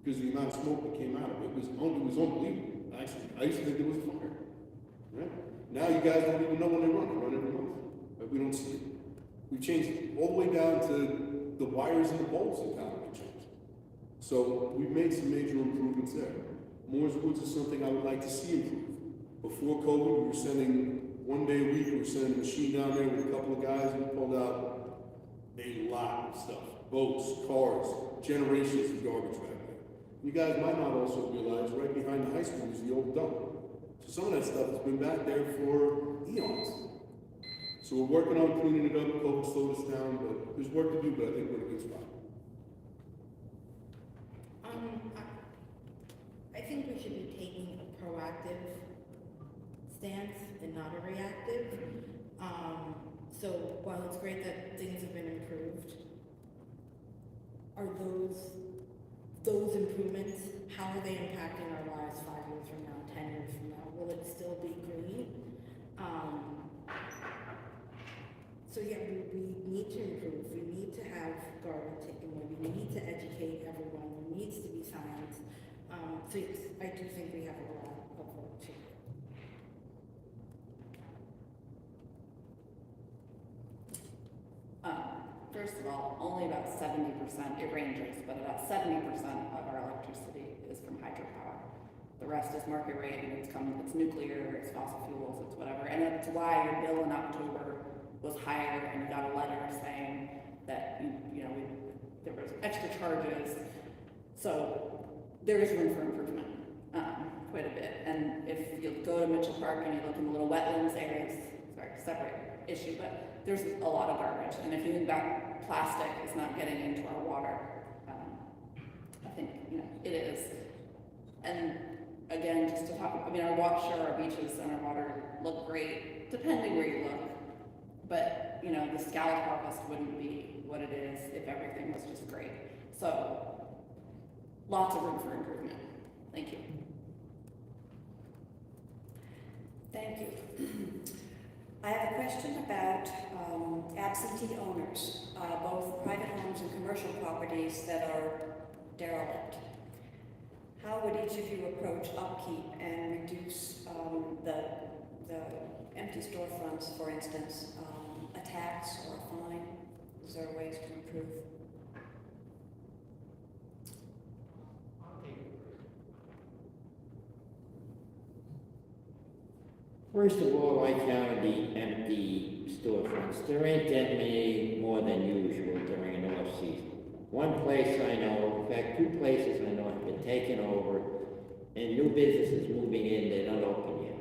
because the amount of smoke that came out of it was unbelievable. I used to think there was a fire. Right? Now you guys don't even know when they run. They run every month. Right? We don't see it. We've changed it all the way down to the wires and the bolts in town have changed. So we've made some major improvements there. Moore's Woods is something I would like to see improve. Before COVID, we were sending 1 day a week, we were sending a machine down there with a couple of guys, and we pulled out a lot of stuff. Boats, cars, generations of garbage back there. You guys might not also realize right behind the high school is the old dump. So some of that stuff has been back there for eons. So we're working on cleaning it up. COVID slowed us down, but there's work to do, but I think we're in a good spot. I think we should be taking a proactive stance and not a reactive. So while it's great that things have been improved, are those improvements, how are they impacting our lives 5 years from now, 10 years from now? Will it still be green? So yeah, we need to improve. We need to have garbage taken away. We need to educate everyone. There needs to be science. So yes, I do think we have a lot of work to do. First of all, only about 70%, it ranges, but about 70% of our electricity is from hydropower. The rest is market rate, and it's nuclear, it's fossil fuels, it's whatever. And that's why your bill in October was higher, and you got a letter saying that there was extra charges. So there is room for improvement, quite a bit. And if you go to Mitchell Park and you look in the little wetlands areas, sorry, separate issue, but there's a lot of garbage. And if you think about plastic is not getting into our water, I think it is. And again, just to talk, our beaches and our water look great, depending where you look. But the scallop harvest wouldn't be what it is if everything was just great. So lots of room for improvement. Thank you. Thank you. I have a question about absentee owners, both private homes and commercial properties that are derelict. How would each of you approach upkeep and reduce the empty storefronts, for instance, a tax or a fine? Is there ways to improve? First of all, I counted the empty storefronts. There ain't that many more than usual during an off-season. One place I know, in fact, 2 places I know have been taken over, and new businesses moving in, they're not open yet.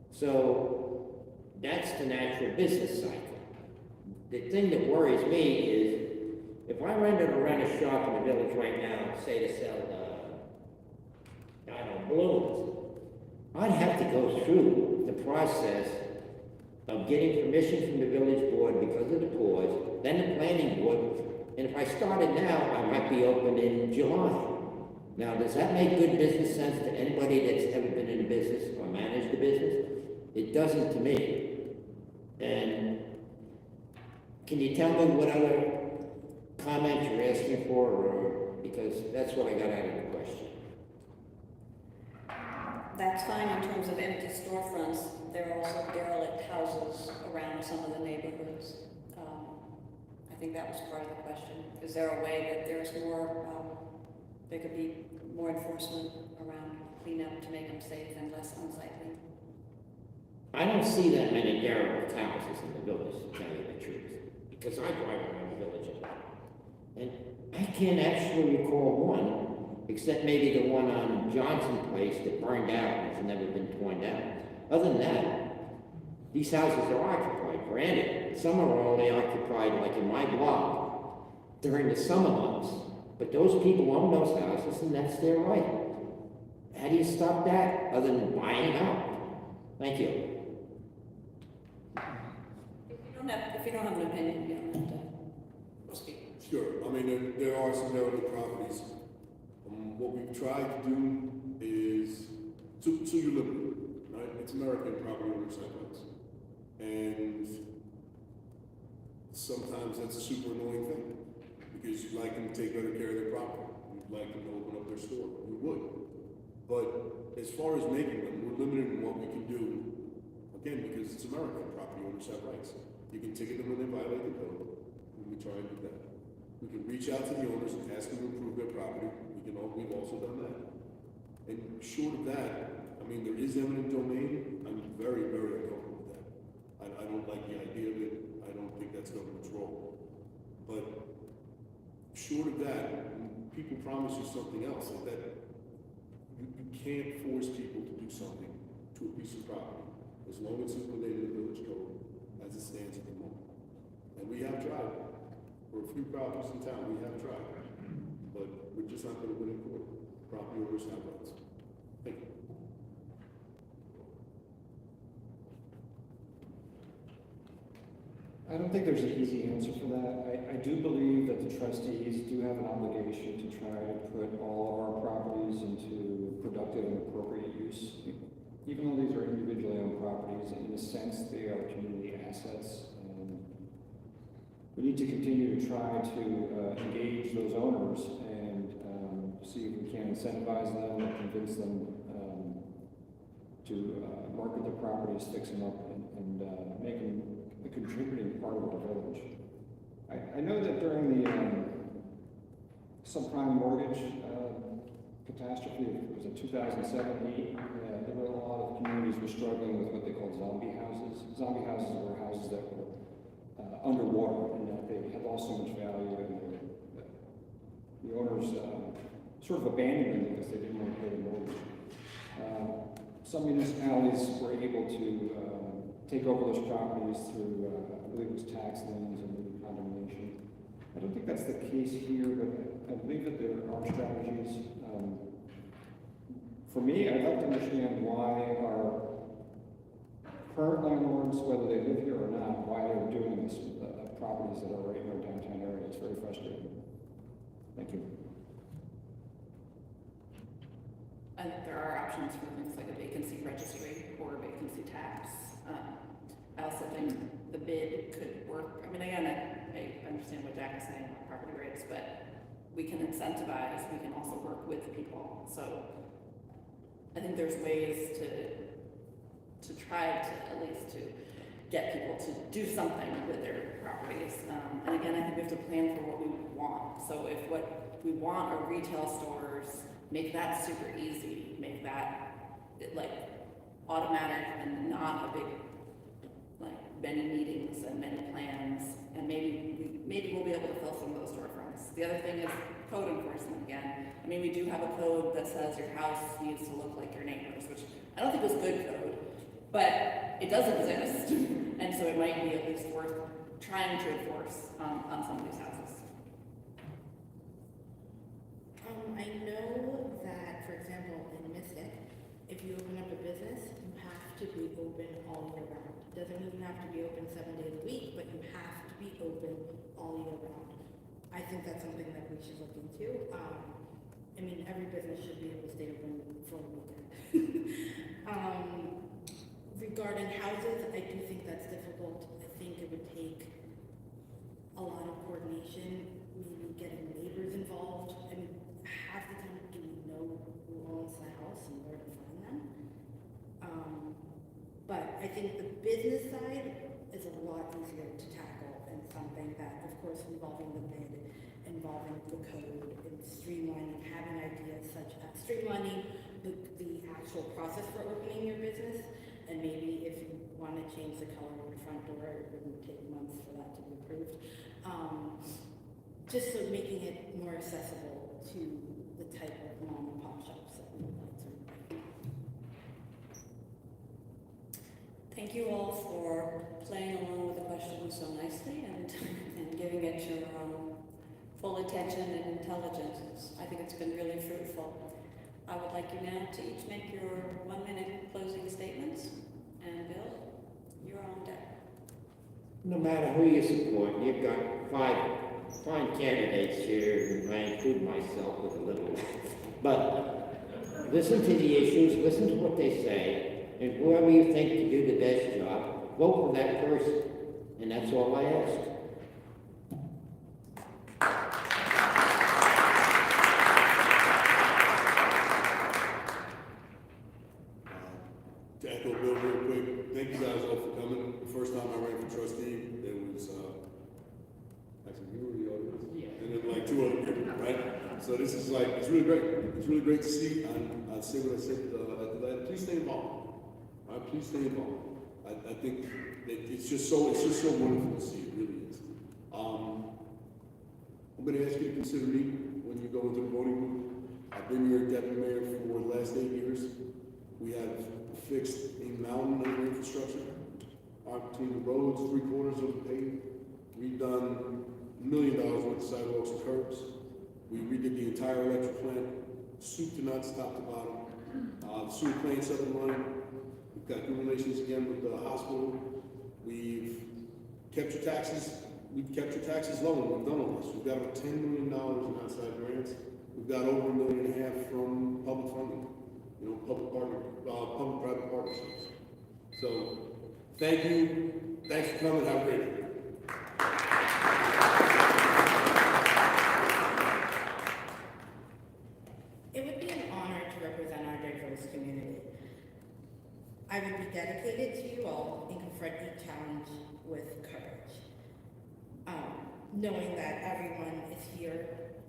So that's the natural business cycle. The thing that worries me is, if I rented or rent a shop in the village right now, say to sell, balloons, I'd have to go through the process of getting permission from the village board because of the pause, then the planning board, and if I started now, I might be open in July. Now, does that make good business sense to anybody that's ever been in business or managed a business? It doesn't to me. And can you tell me what other comments you're asking for, or because that's what I got out of the question. That's fine in terms of empty storefronts. There are also derelict houses around some of the neighborhoods. I think that was part of the question. Is there a way that there's more, there could be more enforcement around cleanup to make them safe and less unsightly? I don't see that many derelict houses in the village, to tell you the truth, because I drive around the village a lot. And I can't actually recall one, except maybe the one on Johnson Place that burned out and has never been torn down. Other than that, these houses are occupied. Granted, some are only occupied, like in my block, during the summer months. But those people own those houses, and that's their right. How do you stop that, other than buying them out? Thank you. If you don't have an opinion, you don't have to speak. Sure, I mean, there are some derelict properties. What we've tried to do is, so you live in it, right? It's American property owner settlements. And sometimes that's a super annoying thing, because you'd like them to take better care of their property. You'd like them to open up their store, we would. But as far as making them, we're limited in what we can do, again, because it's American, property owners have rights. You can ticket them when they violate the code, and we try and do that. We can reach out to the owners and ask them to improve their property. We've also done that. And short of that, I mean, there is eminent domain. I'm very, very uncomfortable with that. I don't like the idea of it. I don't think that's government's role. But short of that, when people promise you something else, like that, you can't force people to do something to a piece of property, as long as it's related to the village code, as it stands at the moment. And we have tried. For a few properties in town, we have tried. But we're just not going to win in court. Property owners have rights. Thank you. I don't think there's an easy answer for that. I do believe that the trustees do have an obligation to try to put all of our properties into productive and appropriate use. Even though these are individually owned properties, in a sense, they are community assets. And we need to continue to try to engage those owners and see if we can incentivize them or convince them to market their properties, fix them up, and make them a contributing part of our village. I know that during the subprime mortgage catastrophe, it was in 2007-8, there were a lot of communities were struggling with what they called zombie houses. Zombie houses were houses that were underwater, and that they had lost so much value, and the owners sort of abandoned them because they didn't want to pay the mortgage. Some municipalities were able to take over those properties through, I believe it was tax liens and maybe condemnation. I don't think that's the case here, but I believe that there are strategies. For me, I'd like to understand why our current landlords, whether they live here or not, why they're doing this with properties that are right in our downtown area. It's very frustrating. Thank you. I think there are options for things like a vacancy registry or a vacancy tax. I also think the bid could work. I mean, again, I understand what Jack is saying about property rights, but we can incentivize, we can also work with people. So I think there's ways to try to at least to get people to do something with their properties. And again, I think we have to plan for what we want. So if what we want are retail stores, make that super easy, make that like automatic and not a big, like many meetings and many plans, and maybe we'll be able to fill some of those storefronts. The other thing is code enforcement again. I mean, we do have a code that says your house needs to look like your neighbor's, which I don't think was good code, but it does exist, and so it might be at least worth trying to enforce on some of these houses. I know that, for example, in Mystic, if you open up a business, you have to be open all year round. It doesn't even have to be open 7 days a week, but you have to be open all year round. I think that's something that we should look into. I mean, every business should be able to stay open for a weekend. Regarding houses, I do think that's difficult. I think it would take a lot of coordination maybe getting neighbors involved. I mean, half the time, do we know who owns the house and where to find them? But I think the business side is a lot easier to tackle and something that, of course, involving the bid, involving the code, and streamlining, having ideas such as streamlining the actual process for opening your business, and maybe if you want to change the color of your front door, it wouldn't take months for that to be approved. Just so making it more accessible to the type of mom and pop shops that we would like to. Thank you all for playing along with the questions so nicely and giving it your full attention and intelligence. I think it's been really fruitful. I would like you now to each make your 1-minute closing statements. And Bill, you're on deck. No matter who you support, you've got fine candidates here, and I include myself with a little. But listen to the issues, listen to what they say, and whoever you think can do the best job, vote for that person. And that's all I ask. To echo Bill real quick, thank you guys all for coming. The first time I ran for trustee, there was, actually, you were in the audience? Yeah. And then like 2 other people, right? So this is like, it's really great. It's really great to see. I say what I said at the last, please stay involved. All right, please stay involved. I think it's just so wonderful to see. It really is. I'm going to ask you to consider me when you go into the voting booth. I've been your deputy mayor for the last 8 years. We have fixed a mountain of infrastructure between the roads, 3/4 of the paved. We've done $1 million worth of sidewalks and curbs. We redid the entire electric plant, soup to nuts, top to bottom. The sewer plant's up and running. We've got good relations again with the hospital. We've kept your taxes. We've kept your taxes low, and we've done all this. We've got over $10 million in outside grants. We've got over $1.5 million from public funding. You know, public-private partnerships. So, thank you. Thanks for coming. Have a great day. It would be an honor to represent our diverse community. I would be dedicated to you all and confront each challenge with courage. Knowing that everyone is here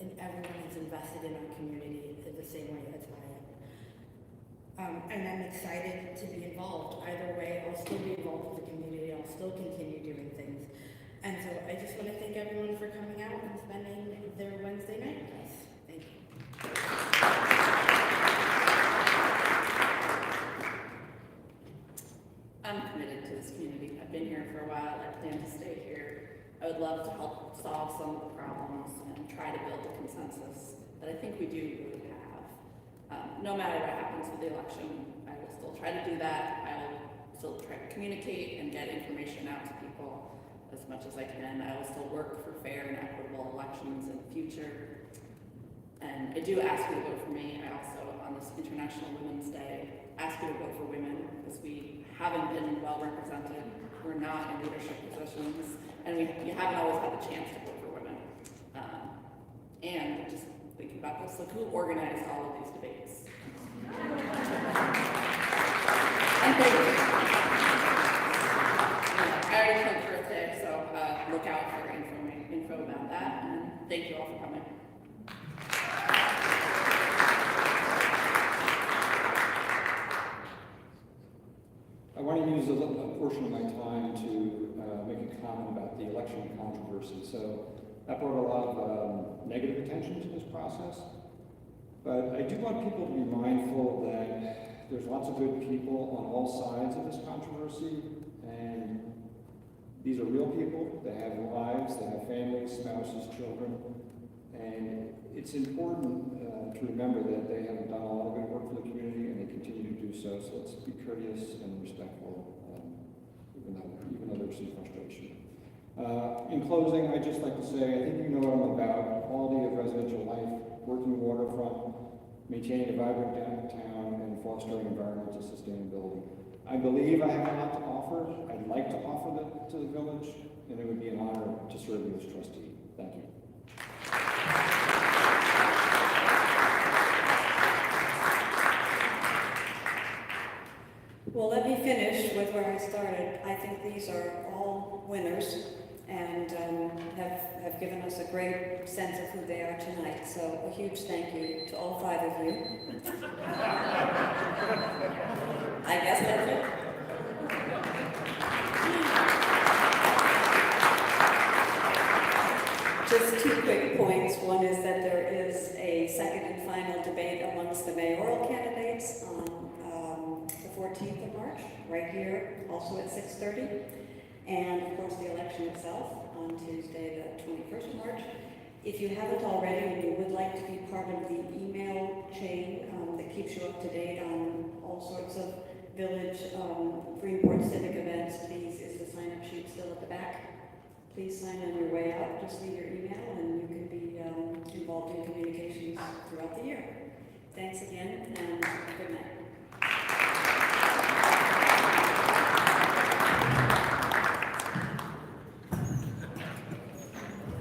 and everyone is invested in our community in the same way as I am. And I'm excited to be involved. Either way, I'll still be involved with the community. I'll still continue doing things. And so I just want to thank everyone for coming out and spending their Wednesday night with us. Thank you. I'm committed to this community. I've been here for a while. I plan to stay here. I would love to help solve some of the problems and try to build a consensus that I think we do really have. No matter what happens with the election, I will still try to do that. I will still try to communicate and get information out to people as much as I can. I will still work for fair and equitable elections in the future. And I do ask you to vote for me. I also, on this International Women's Day, ask you to vote for women because we haven't been well represented. We're not in leadership positions, and you haven't always had the chance to vote for women. And just thinking about this, look who organized all of these debates. And thank you. I already took birthday, so look out for info about that, and thank you all for coming. I want to use a portion of my time to make a comment about the election controversy. So that brought a lot of negative attention to this process. But I do want people to be mindful that there's lots of good people on all sides of this controversy. And these are real people. They have lives, they have families, spouses, children. And it's important to remember that they have done a lot of good work for the community and they continue to do so. So let's be courteous and respectful, even though there's some frustration. In closing, I'd just like to say, I think you know what I'm about: quality of residential life, working waterfront, maintaining a vibrant downtown, and fostering environmental sustainability. I believe I have a lot to offer. I'd like to offer that to the village, and it would be an honor to serve you as trustee. Thank you. finish with where I started. I think these are all winners and have given us a great sense of who they are tonight. So a huge thank you to all 5 of you. I guess that's it. Just 2 quick points. One is that there is a second and final debate amongst the mayoral candidates on the 14th of March, right here, also at 6:30. And of course, the election itself on Tuesday, the 21st of March. If you haven't already and you would like to be part of the email chain that keeps you up to date on all sorts of village Greenport civic events, please, is the sign-up sheet still at the back? Please sign on your way out, just leave your email and you can be involved in communications throughout the year. Thanks again and good night.